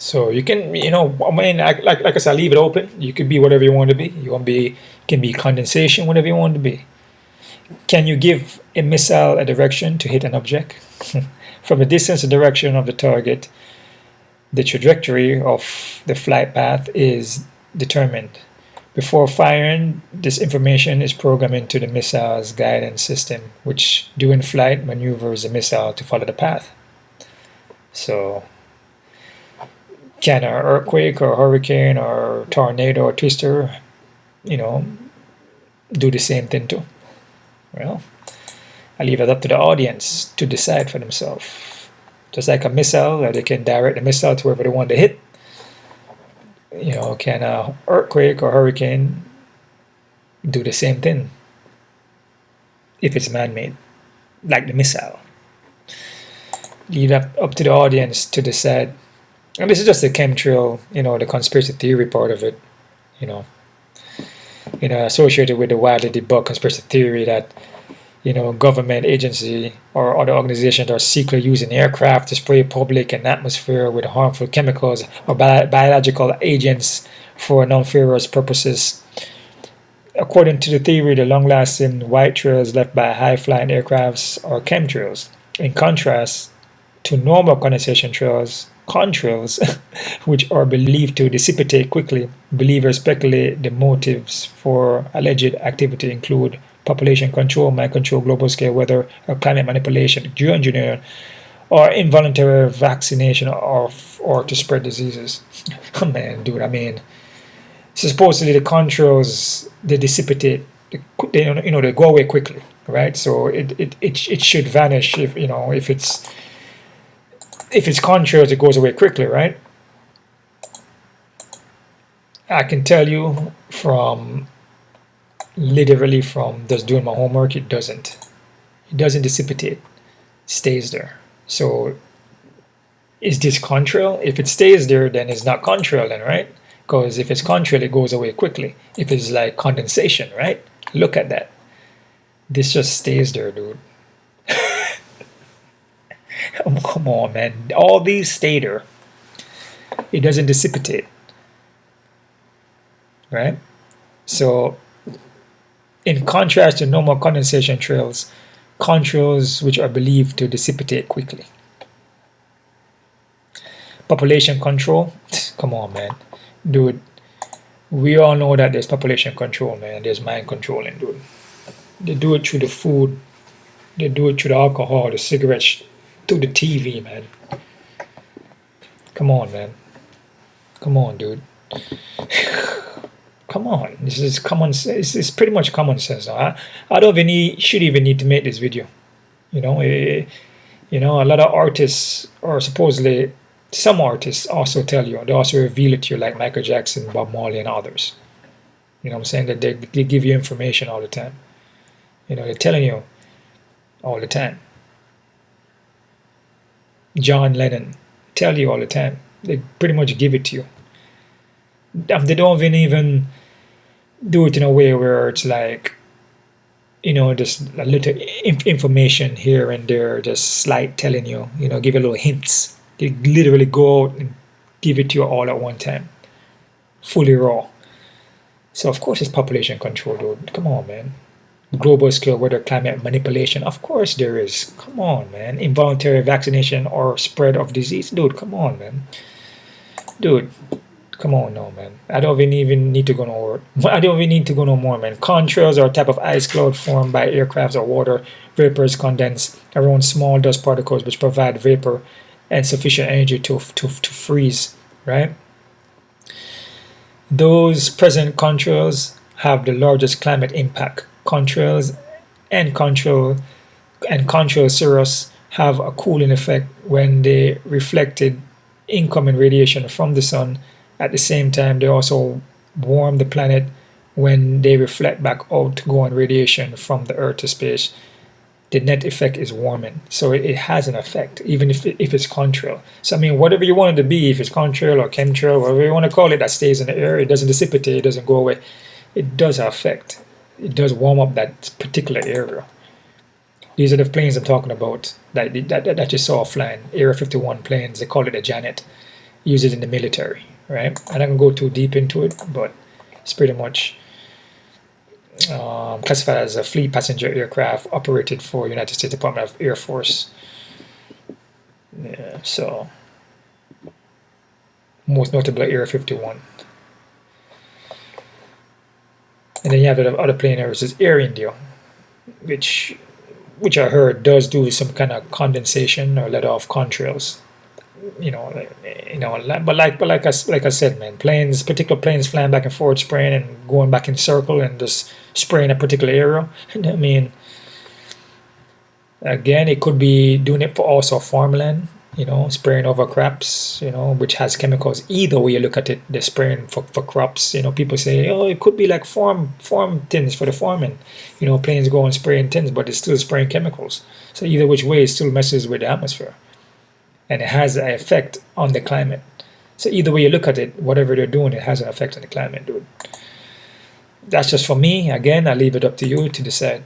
So you can, I mean, like I said, leave it open. You could be whatever you want to be. Can be condensation, whatever you want to be. Can you give a missile a direction to hit an object? From the distance and direction of the target, the trajectory of the flight path is determined. Before firing, this information is programmed into the missile's guidance system, which during flight maneuvers the missile to follow the path. So can an earthquake or hurricane or tornado or twister, do the same thing too? Well, I leave it up to the audience to decide for themselves. Just like a missile, they can direct the missile to wherever they want to hit. Can an earthquake or hurricane do the same thing if it's man-made, like the missile? Leave it up to the audience to decide. And this is just the chemtrail, the conspiracy theory part of it, associated with the widely debunked conspiracy theory that, government agency or other organizations are secretly using aircraft to spray public and atmosphere with harmful chemicals or biological agents for nefarious purposes. According to the theory, the long-lasting white trails left by high-flying aircrafts are chemtrails. In contrast to normal condensation trails, contrails, which are believed to dissipate quickly, believers speculate the motives for alleged activity include population control, mind control, global scale weather, or climate manipulation, geoengineering, or involuntary vaccination, or to spread diseases. Oh man, dude, I mean, supposedly the contrails, they dissipate, they go away quickly, right? So it should vanish if it's contrails, it goes away quickly, right? I can tell you literally from just doing my homework, it doesn't dissipate, it stays there. So is this contrail? If it stays there, then it's not contrail then, right? Because if it's contrail, it goes away quickly. If it's like condensation, right? Look at that. This just stays there, dude. Come on, man. All these stay there. It doesn't dissipate, right? So in contrast to normal condensation trails, contrails which are believed to dissipate quickly. Population control, come on, man. Dude, we all know that there's population control, man. There's mind controlling, dude. They do it through the food, they do it through the alcohol, the cigarettes, through the TV, man. Come on, man. Come on, dude. Come on. This is common sense. It's pretty much common sense now. I don't even should even need to make this video. You know, a lot of artists, or supposedly some artists, also tell you, they also reveal it to you, like Michael Jackson, Bob Marley, and others. You know what I'm saying? That they give you information all the time. You know, they're telling you all the time. John Lennon tell you all the time. They pretty much give it to you. They don't even do it in a way where it's like, you know, just a little information here and there, just slight telling you, you know, give you little hints. They literally go out and give it to you all at one time, fully raw. So of course it's population control, dude. Come on, man. Global scale weather climate manipulation, of course there is. Come on, man. Involuntary vaccination or spread of disease, dude. Come on, man. Dude, come on, no, man. I don't even need to go no. I don't even need to go no more, man. Contrails are a type of ice cloud formed by aircrafts or water vapors condense around small dust particles, which provide vapor and sufficient energy to freeze. Right. Those present contrails have the largest climate impact. Contrails and contrail cirrus have a cooling effect when they reflected incoming radiation from the sun. At the same time, they also warm the planet when they reflect back outgoing radiation from the Earth to space. The net effect is warming, so it has an effect, even if it's contrail. So I mean, whatever you want it to be, if it's contrail or chemtrail, whatever you want to call it, that stays in the air. It doesn't dissipate, it doesn't go away. It does have effect. It does warm up that particular area. These are the planes I'm talking about that you saw flying, Area 51 planes. They call it a Janet. Use it in the military, right? I'm not going to go too deep into it, but it's pretty much classified as a fleet passenger aircraft operated for United States Department of Air Force. Yeah, so most notably Area 51. And then you have the other plane areas is Air India, which I heard does do some kind of condensation or let off contrails. But like I said, man, particular planes flying back and forth, spraying and going back in circle and just spraying a particular area. I mean, again, it could be doing it for also farmland, spraying over crops, which has chemicals. Either way you look at it, they're spraying for crops. People say, oh, it could be like farm tins for the farming. Planes go and spraying tins, but it's still spraying chemicals. So either which way, it still messes with the atmosphere. And it has an effect on the climate. So either way you look at it, whatever they're doing, it has an effect on the climate, dude. That's just for me. Again, I leave it up to you to decide.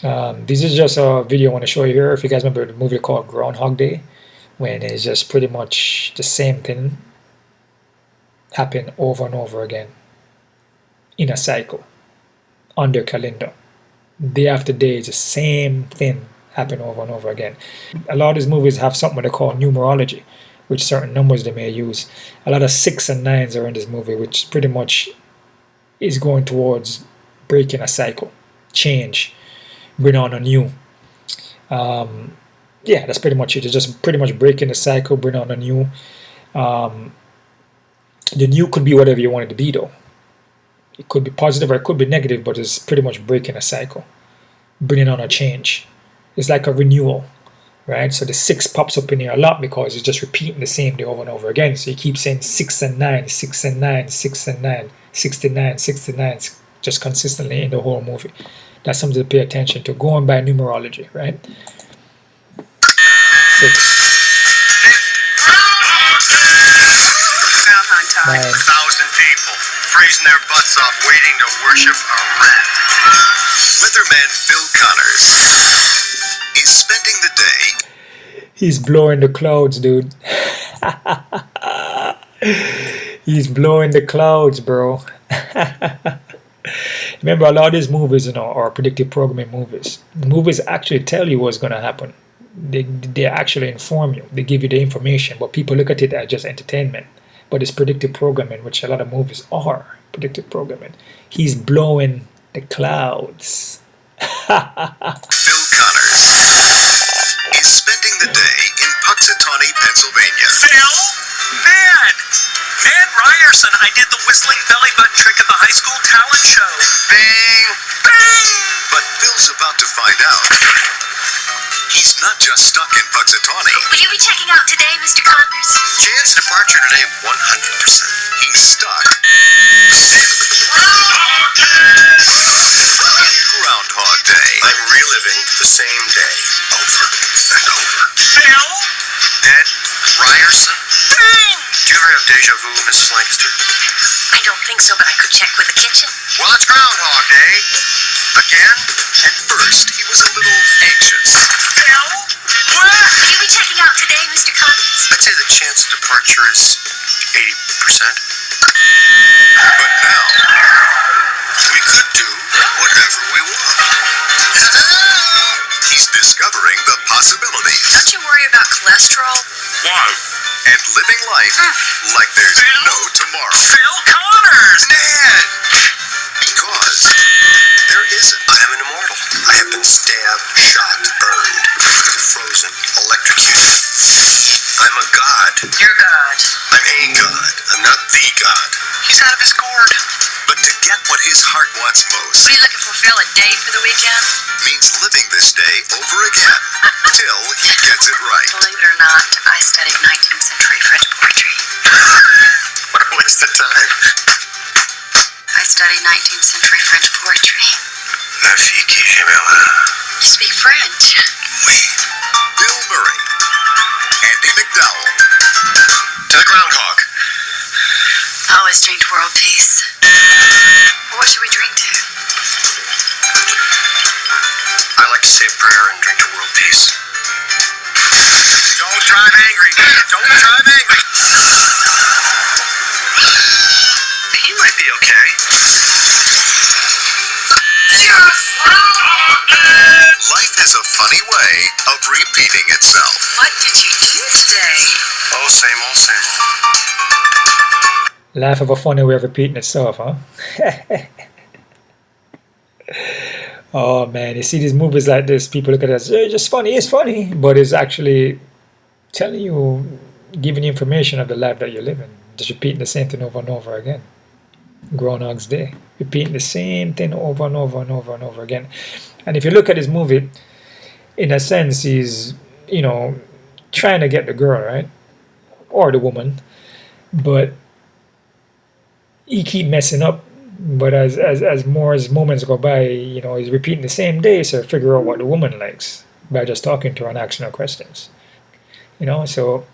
This is just a video I want to show you here. If you guys remember the movie called Groundhog Day, when it's just pretty much the same thing happen over and over again in a cycle on their calendar. Day after day, it's the same thing happen over and over again. A lot of these movies have something they call numerology, which certain numbers they may use. A lot of 6 and 9s are in this movie, which pretty much is going towards breaking a cycle, change, bring on a new. Yeah, that's pretty much it. It's just pretty much breaking the cycle, bring on a new. The new could be whatever you want it to be, though. It could be positive or it could be negative, but it's pretty much breaking a cycle, bringing on a change. It's like a renewal, right? So the 6 pops up in here a lot because it's just repeating the same day over and over again. So you keep saying 6 and 9, 6 and 9, 6 and 9, 69, 69, just consistently in the whole movie. That's something to pay attention to, going by numerology, right? 6. 9. 1,000 people freezing their butts off waiting to worship a rat. Weatherman Phil Connors is spending the day. He's blowing the clouds, dude. He's blowing the clouds, bro. Remember, a lot of these movies, are predictive programming movies. Movies actually tell you what's going to happen. They actually inform you. They give you the information, but people look at it as just entertainment. But it's predictive programming, which a lot of movies are predictive programming. He's blowing the clouds. Phil Connors is spending the day in Puxatawney, Pennsylvania. Phil? Man Ryerson, I did the whistling belly button trick at the high school talent show. Bing! Bing! But Phil's about to find out he's not just stuck in Puxatawney. Will you be checking out today, Mr. Connors? Chance departure today, 100%. He's stuck in Groundhog Day. I'm reliving the same day over and over. Phil? Ed Ryerson? Bing! Do you ever have deja vu, Mrs. Lancaster? I don't think so, but I could check with the kitchen. Well, it's Groundhog Day. Again? At first, he was a little anxious. Phil? What? Will you be checking out today, Mr. Connors? I'd say the chance of departure is 80%. But now, we could do whatever we want. He's discovering the possibilities. Don't you worry about cholesterol? Why? And living life like there's no tomorrow. Phil Connors! Ned! Because there isn't. I am an immortal. I have been stabbed, shot, burned, frozen, electrocuted. I'm a god. You're God. I'm a god. I'm not the god. He's out of his gourd. But to get what his heart wants most Are you looking for Phil a date for the weekend? means living this day over again till he gets it right. Believe it or not, I studied 19th century French poetry. What a waste of time. I studied 19th century French poetry. Modification. You speak French. Oui. Bill Murray. Andy McDowell. To the groundhog. Always drink to world peace. What should we drink to? I like to say a prayer and drink to world peace. Don't drive angry. Don't drive angry. He might be okay. Yes! Life has a funny way of repeating itself. What did you do today? Oh, same old, same old. Life of a funny way of repeating itself, huh? Oh man, you see these movies like this, people look at it as just funny, it's funny, but it's actually telling you, giving you information of the life that you're living. Just repeating the same thing over and over again. Groundhog's Day. Repeating the same thing over and over and over and over again. And if you look at this movie, in a sense, he's, trying to get the girl, right? Or the woman. But he keep messing up. But as more as moments go by, he's repeating the same day, so figure out what the woman likes by just talking to her and asking her questions. So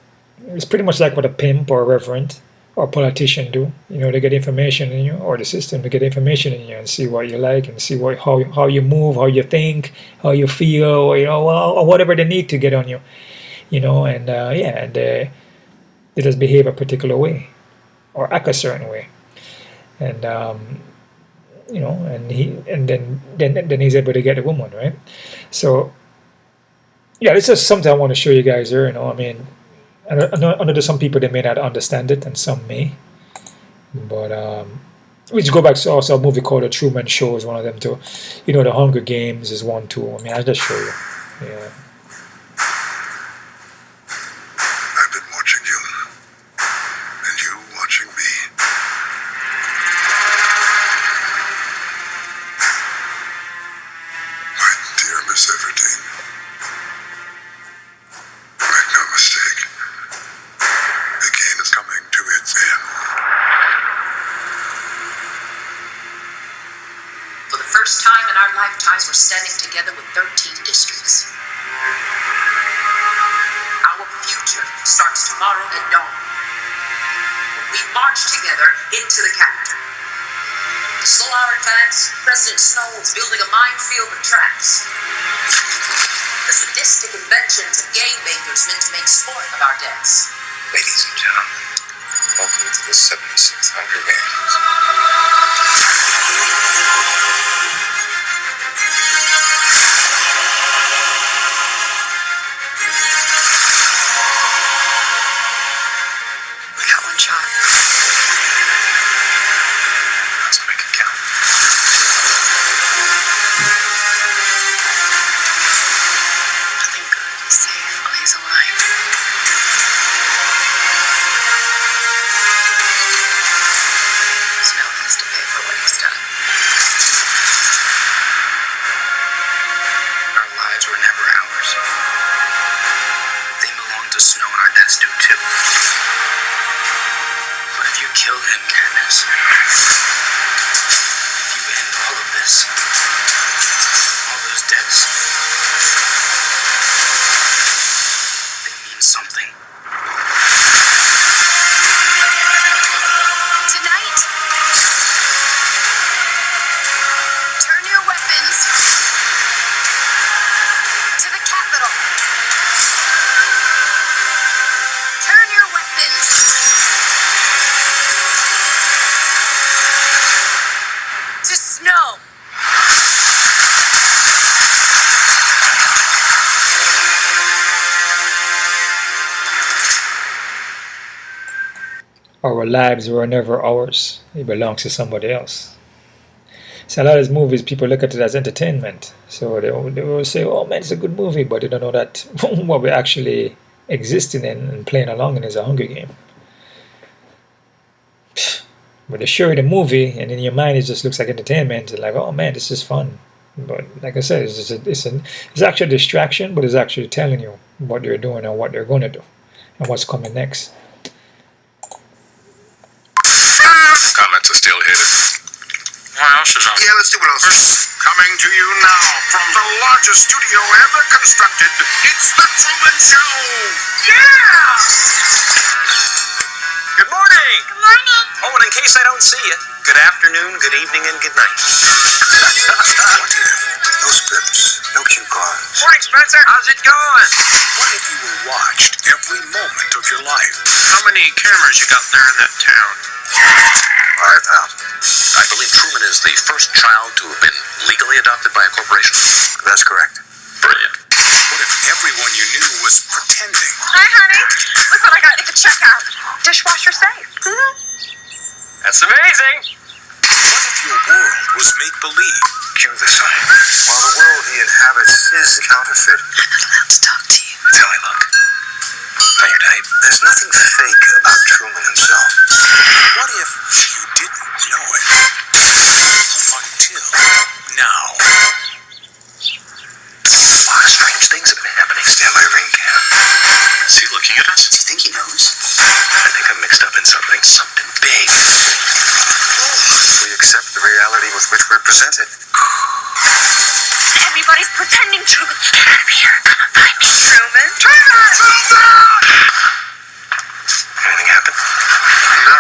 it's pretty much like what a pimp or a reverend or a politician do. They get information in you, or the system to get information in you and see what you like and see how you move, how you think, how you feel, or whatever they need to get on you. And they just behave a particular way or act a certain way. And and then he's able to get the woman, right? So yeah, this is something I want to show you guys here. I know there's some people that may not understand it, and some may. But we just go back to also a movie called The Truman Show is one of them too. The Hunger Games is one too. I'll just show you. Yeah. I've been watching you, and you watching me. My dear Miss Everdeen, make no mistake, the game is coming to its end. For the first time in our lifetimes, we're standing together with 13 districts. Our future starts tomorrow at dawn. We march together into the capital. To slow our advance, President Snow is building a minefield of traps. The sadistic inventions of game makers meant to make sport of our deaths. Ladies and gentlemen, Welcome to the 76th Hunger Games. We got one shot. Let's make it count. Nothing good is safe while he's alive. Snow has to pay for what he's done. Our lives were never ours. They belong to Snow, and our debts do too. But if you kill him, Candace, if you end all of this, all those debts, they mean something. Tonight, turn your weapons to the Capitol. Turn your weapons to Snow. Our lives were never ours. It belongs to somebody else. So a lot of these movies, people look at it as entertainment. So they will say, oh man, it's a good movie, but they don't know that what we're actually existing in and playing along in is a Hunger Game. But they show you the movie, and in your mind it just looks like entertainment. And like, oh man, this is fun. But like I said, it's actually a distraction, but it's actually telling you what they're doing and what they're going to do and what's coming next. Comments are still hidden. What else is on? Yeah, let's do what else. Coming to you now from the largest studio ever constructed, it's The Truman Show! Yeah! Good morning! Good morning. Oh, and in case I don't see you, good afternoon, good evening, and good night. No scripts, no cue cards. Morning, Spencer. How's it going? What if you were watched every moment of your life? How many cameras you got there in that town? 5,000. I believe Truman is the first child to have been legally adopted by a corporation. That's correct. Brilliant. What if everyone you knew was pretending? Hi, honey. Look what I got at the checkout. Dishwasher safe. That's amazing. What if your world was make-believe? Cue the sign. While the world he inhabits is counterfeit. Let's talk to you. That's how I look. On your type. There's nothing fake about Truman himself. What if you didn't know it? Until now. A lot of strange things have been happening. Stand by ring cam. Is he looking at us? Do you think he knows? I think I'm mixed up in something big. If we accept the reality with which we're presented. Everybody's pretending to. Get out of here. Come and find me, Truman. Anything happen? No.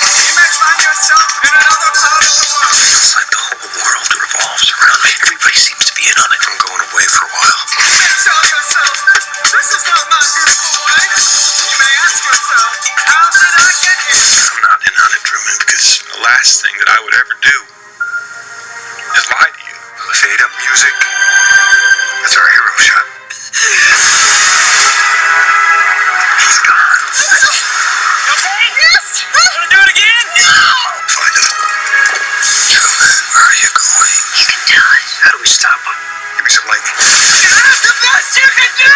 You may find yourself in another part of the world. It's like the whole world revolves around me. Everybody seems to be in on it. I'm going away for a while. You may tell yourself, this is not my beautiful wife. You may ask yourself, how did I get here? I'm not in on it, Truman, because the last thing that I would ever do is lie to you. Fade up music. That's our hero shot. He's gone. Okay? Yes! Wanna do it again? Find him. Truman, where are you going? You can do it. How do we stop him? Give me some light. That's the best you can do!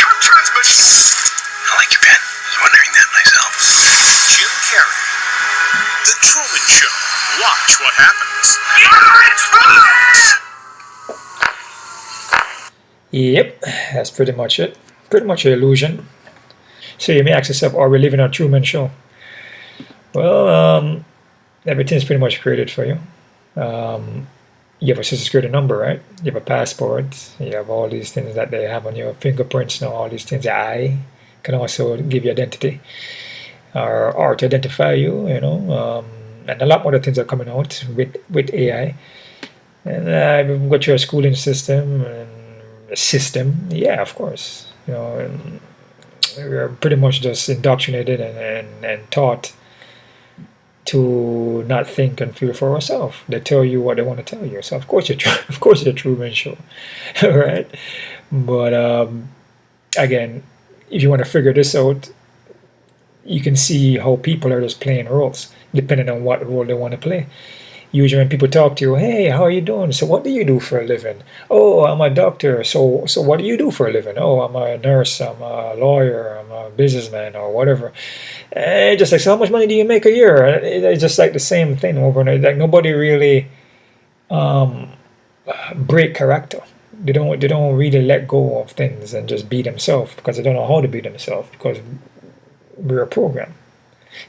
Cut transmission. I like your pen. I was wondering that myself. Jim Carrey. The Truman Show. Watch what happens. Yep, that's pretty much it. Pretty much an illusion. So you may ask yourself, are we living a Truman Show? Well, everything's pretty much created for you. You have a social security number, right? You have a passport. You have all these things that they have on your fingerprints and all these things. Your eye can also give you identity or to identify you, you know. And a lot more things are coming out with AI. And we've got your schooling system and system. Yeah, of course. You know, we're pretty much just indoctrinated and taught to not think and feel for ourselves. They tell you what they want to tell you. So of course of course you're a Truman Show, right? But again, if you want to figure this out, you can see how people are just playing roles depending on what role they want to play. Usually when people talk to you, hey, how are you doing? So what do you do for a living? Oh, I'm a doctor. So what do you do for a living? Oh, I'm a nurse, I'm a lawyer, I'm a businessman, or whatever. And just like, so how much money do you make a year? It's just like the same thing over and over. Like nobody really break character. They don't really let go of things and just be themselves because they don't know how to be themselves because we're a program.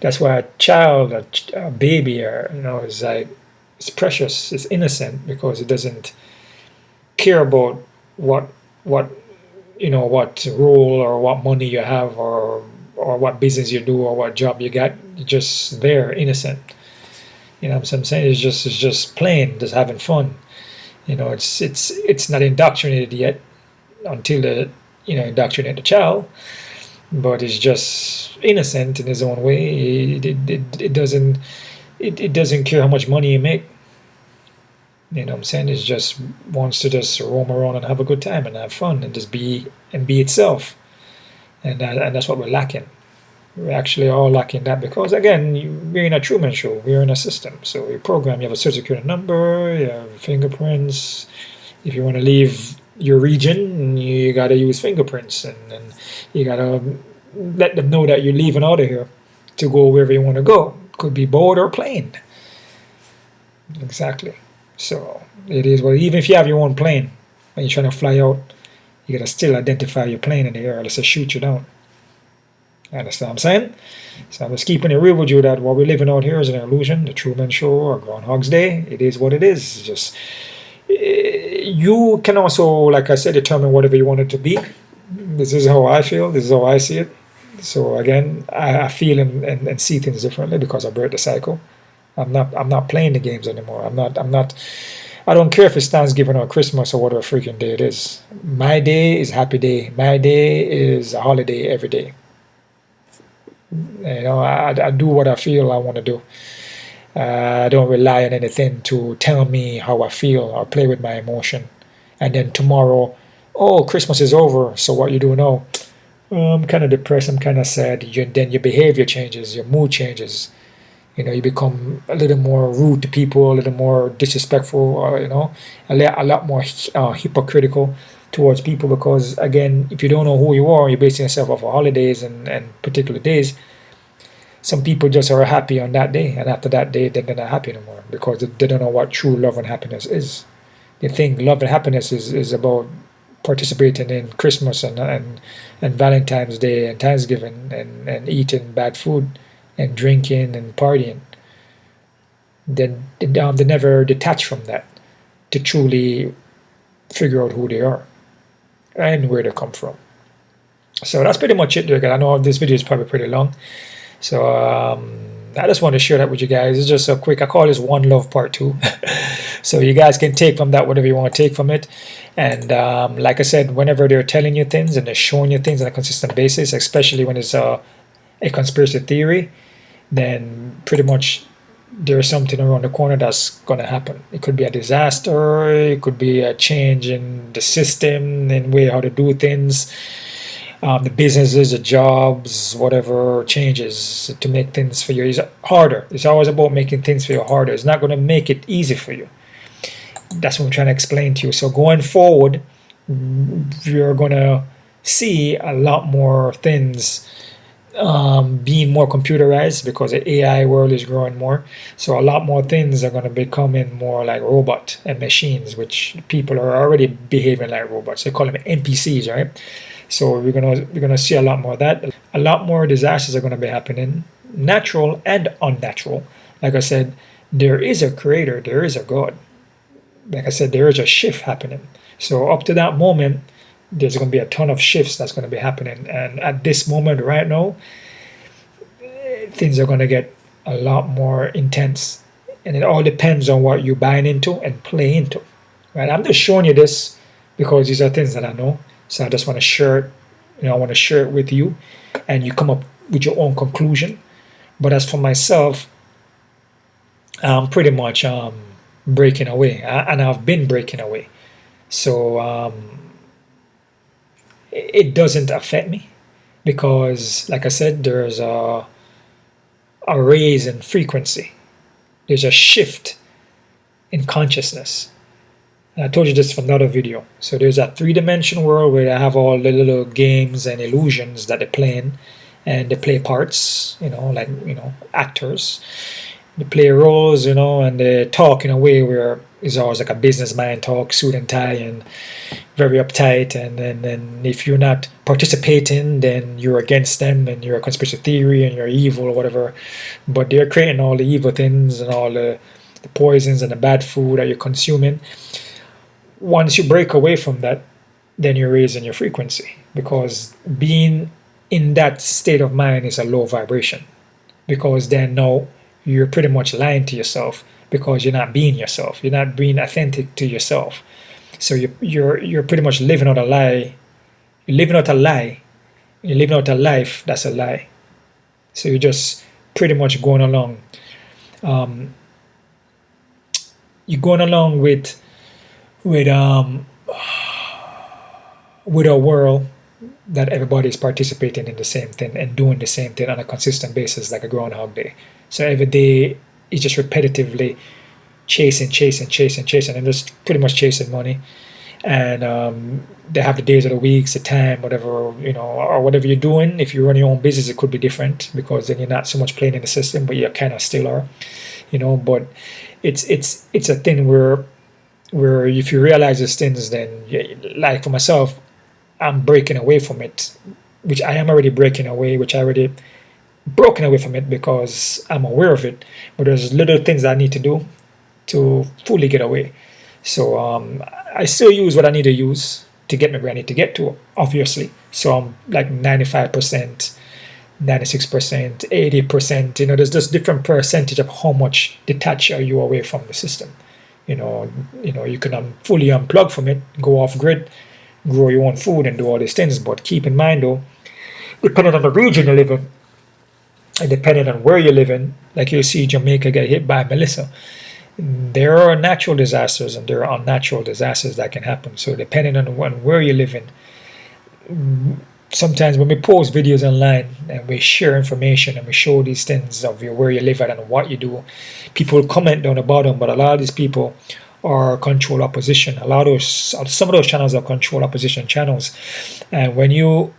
That's why a child, a baby, or is like, it's precious, it's innocent because it doesn't care about what role or what money you have or what business you do or what job you got. You're just there, innocent. You know what I'm saying? It's just playing, just having fun. It's not indoctrinated yet until the indoctrinate the child, but it's just innocent in its own way. It doesn't care how much money you make. You know what I'm saying? It just wants to just roam around and have a good time and have fun and just be itself. And that's what we're lacking. We're actually all lacking that because again, we're in a Truman Show. We're in a system. So you program. You have a social security number. You have fingerprints. If you want to leave your region, you got to use fingerprints and you got to let them know that you're leaving out of here to go wherever you want to go. Could be boat or plane. Exactly. So it is what. Even if you have your own plane and you're trying to fly out, you gotta still identify your plane in the air, or else they shoot you down. You understand what I'm saying? So I'm just keeping it real with you that what we're living out here is an illusion, the Truman Show or Groundhog's Day. It is what it is. It's just you can also, like I said, determine whatever you want it to be. This is how I feel. This is how I see it. So again, I feel and see things differently because I break the cycle. I'm not playing the games anymore. I don't care if it's Thanksgiving or Christmas or whatever freaking day it is. My day is happy day. My day is a holiday every day. I do what I feel I want to do. I don't rely on anything to tell me how I feel or play with my emotion. And then tomorrow, oh, Christmas is over, so what you do now? I'm kind of depressed, I'm kind of sad. Then your behavior changes, your mood changes. You become a little more rude to people, a little more disrespectful, a lot more hypocritical towards people because, again, if you don't know who you are, you're basing yourself off of holidays and particular days. Some people just are happy on that day, and after that day, then they're not happy anymore because they don't know what true love and happiness is. They think love and happiness is about participating in Christmas and Valentine's Day and Thanksgiving and eating bad food and drinking and partying. Then they never detach from that to truly figure out who they are and where they come from. So that's pretty much it, guys. I know this video is probably pretty long, so I just want to share that with you guys. It's just a quick, I call this One Love Part 2. So you guys can take from that whatever you want to take from it. And like I said, whenever they're telling you things and they're showing you things on a consistent basis, especially when it's a conspiracy theory, then pretty much there's something around the corner that's going to happen. It could be a disaster, it could be a change in the system, in way how to do things, the businesses, the jobs, whatever changes to make things for you is harder. It's always about making things for you harder. It's not going to make it easy for you. That's what I'm trying to explain to you. So going forward, you're going to see a lot more things being more computerized because the AI world is growing more. So a lot more things are going to becoming more like robot and machines, which people are already behaving like robots. They call them NPCs, right? So we're gonna see a lot more of that. A lot more disasters are going to be happening, natural and unnatural. Like I said, there is a creator, there is a God. Like I said, there is a shift happening. So up to that moment, there's going to be a ton of shifts that's going to be happening. And at this moment right now, things are going to get a lot more intense. And it all depends on what you're buying into and play into. Right? I'm just showing you this because these are things that I know. So I just want to share it I want to share it with you, and you come up with your own conclusion. But as for myself, I'm pretty much breaking away, and I've been breaking away. So it doesn't affect me because, like I said, there's a raise in frequency. There's a shift in consciousness. And I told you this from another video. So there's a 3-dimensional world where they have all the little games and illusions that they're playing, and they play parts, like actors. They play roles, and they talk in a way where it's always like a businessman talk, suit and tie, and very uptight. And then if you're not participating, then you're against them, and you're a conspiracy theory, and you're evil or whatever. But they're creating all the evil things and all the poisons and the bad food that you're consuming. Once you break away from that, then you're raising your frequency, because being in that state of mind is a low vibration, because then now you're pretty much lying to yourself, because you're not being yourself. You're not being authentic to yourself. So you're pretty much living out a lie. You're living out a lie. You're living out a life that's a lie. So you're just pretty much going along. You're going along with a world that everybody is participating in the same thing and doing the same thing on a consistent basis, like a Groundhog Day. So every day is just repetitively chasing, and just pretty much chasing money. And they have the days of the weeks, the time, whatever, or whatever you're doing. If you run your own business, it could be different, because then you're not so much playing in the system, but you kind of still are, But it's a thing where if you realize these things, then like for myself, I'm breaking away from it, which I am already breaking away, which I already broken away from it because I'm aware of it. But there's little things I need to do to fully get away. So I still use what I need to use to get me where I need to get to, obviously. So I'm like 95%, 96%, 80%. There's just different percentage of how much detached are you away from the system. You can fully unplug from it, go off grid, grow your own food, and do all these things. But keep in mind, though, depending on the region you live in, and depending on where you live in, like you see Jamaica get hit by Melissa, there are natural disasters and there are unnatural disasters that can happen. So depending on where you live in, sometimes when we post videos online and we share information and we show these things of where you live at and what you do, people comment down the bottom, but a lot of these people are control opposition. Some of those channels are control opposition channels, and when you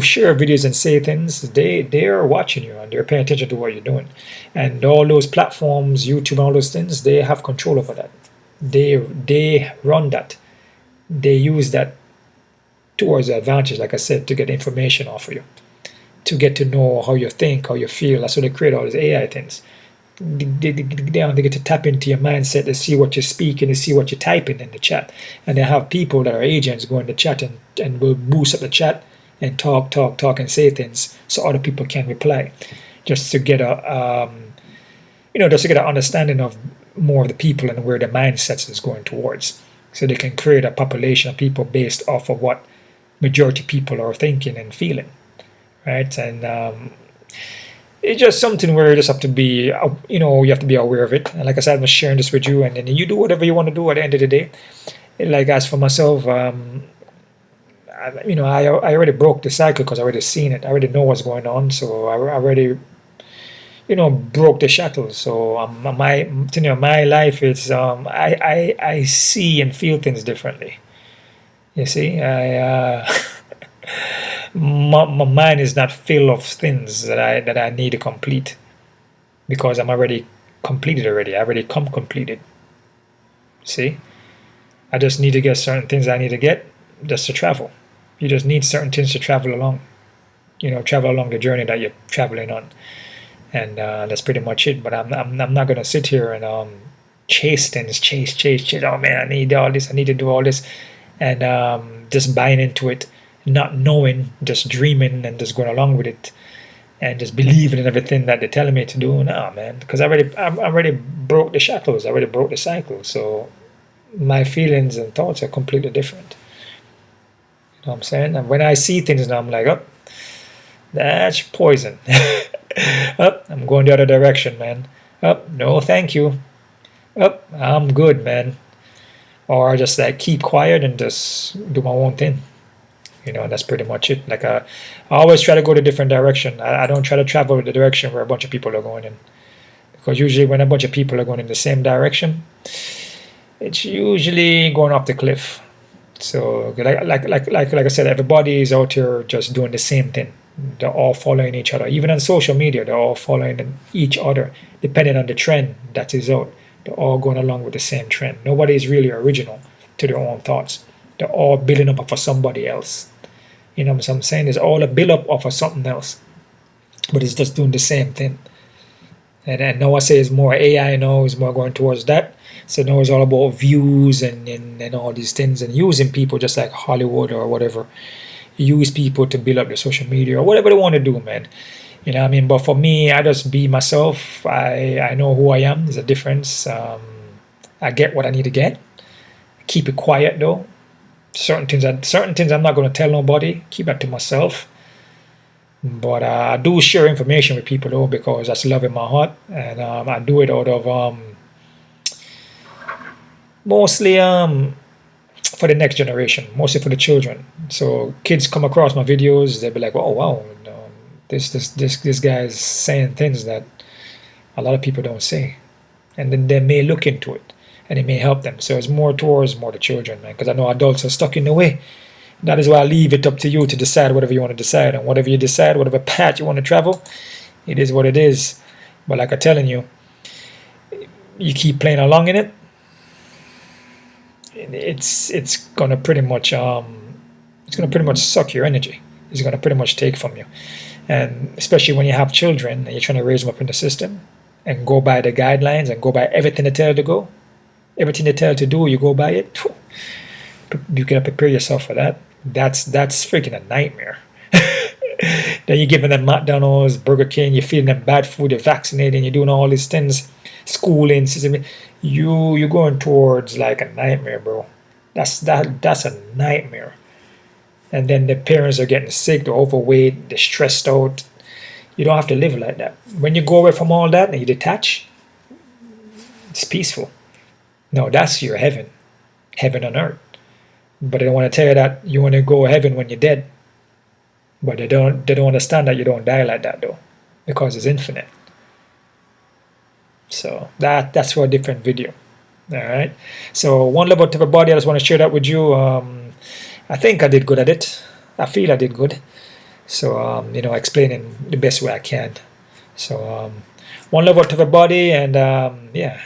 share videos and say things, they are watching you and they're paying attention to what you're doing. And all those platforms, YouTube, all those things, they have control over that. They run that. They use that towards the advantage, like I said, to get information off of you, to get to know how you think, how you feel. That's why they create all these AI things. They get to tap into your mindset, to see what you're speaking, to see what you're typing in the chat. And they have people that are agents go in the chat and will boost up the chat and talk and say things so other people can reply, just to get an understanding of more of the people and where the mindset is going towards. So they can create a population of people based off of what majority people are thinking and feeling, right? And it's just something where you just have to be, you have to be aware of it. And like I said, I'm sharing this with you, and then you do whatever you want to do at the end of the day. Like as for myself, I already broke the cycle because I already seen it. I already know what's going on, so I already, broke the shackles. So my life is, I see and feel things differently. You see, my mind is not filled of things that I need to complete, because I'm already completed already. I already come completed. See, I just need to get certain things I need to get just to travel. You just need certain things to travel along. Travel along the journey that you're traveling on, and that's pretty much it. But I'm not gonna sit here and chase things, chase. Oh man, I need all this. I need to do all this, and just buying into it, not knowing, just dreaming and just going along with it, and just believing in everything that they're telling me to do. No, man, because I already broke the shackles. I already broke the cycle. So my feelings and thoughts are completely different. know what I'm saying? And when I see things now, I'm like, oh, that's poison. Oh, I'm going the other direction, man. Oh, no, thank you. Oh, I'm good, man. Or I just like keep quiet and just do my own thing. And that's pretty much it. Like I always try to go to a different direction. I don't try to travel the direction where a bunch of people are going in, because usually when a bunch of people are going in the same direction, it's usually going off the cliff. So like I said, everybody is out here just doing the same thing. They're all following each other. Even on social media, they're all following each other, depending on the trend that is out. They're all going along with the same trend. Nobody is really original to their own thoughts. They're all building up off of somebody else. You know what I'm saying? It's all a build up off of something else, but it's just doing the same thing. And now I say it's more AI now, is more going towards that. So now it's all about views and all these things, and using people just like Hollywood or whatever. Use people to build up their social media or whatever they want to do, man. You know what I mean? But for me, I just be myself. I know who I am. There's a difference. I get what I need to get. Keep it quiet though. Certain things I'm not going to tell nobody. Keep that to myself. But I do share information with people though, because that's love in my heart, and I do it out of mostly for the next generation, mostly for the children. So kids come across my videos, they'll be like, "Oh wow, this guy's saying things that a lot of people don't say," and then they may look into it, and it may help them. So it's more towards the children, man, because I know adults are stuck in the way. That is why I leave it up to you to decide whatever you want to decide, and whatever you decide, whatever path you want to travel, it is what it is. But like I'm telling you, you keep playing along in it, it's gonna pretty much suck your energy. It's gonna pretty much take from you, and especially when you have children and you're trying to raise them up in the system and go by the guidelines and go by everything they tell you to go, everything they tell you to do, you go by it. You gotta prepare yourself for that. That's freaking a nightmare. Then you're giving them McDonald's, Burger King, you're feeding them bad food, you're vaccinating, you're doing all these things, schooling system. You're going towards like a nightmare, bro. That's a nightmare. And then the parents are getting sick, they're overweight, they're stressed out. You don't have to live like that. When you go away from all that and you detach, it's peaceful. No, that's your heaven on earth. But they don't want to tell you that you want to go to heaven when you're dead. But they don't understand that you don't die like that though, because it's infinite. So that's for a different video. All right. So one level to everybody. I just want to share that with you. I think I did good at it. I feel I did good. So explaining the best way I can. So one level to everybody, and yeah.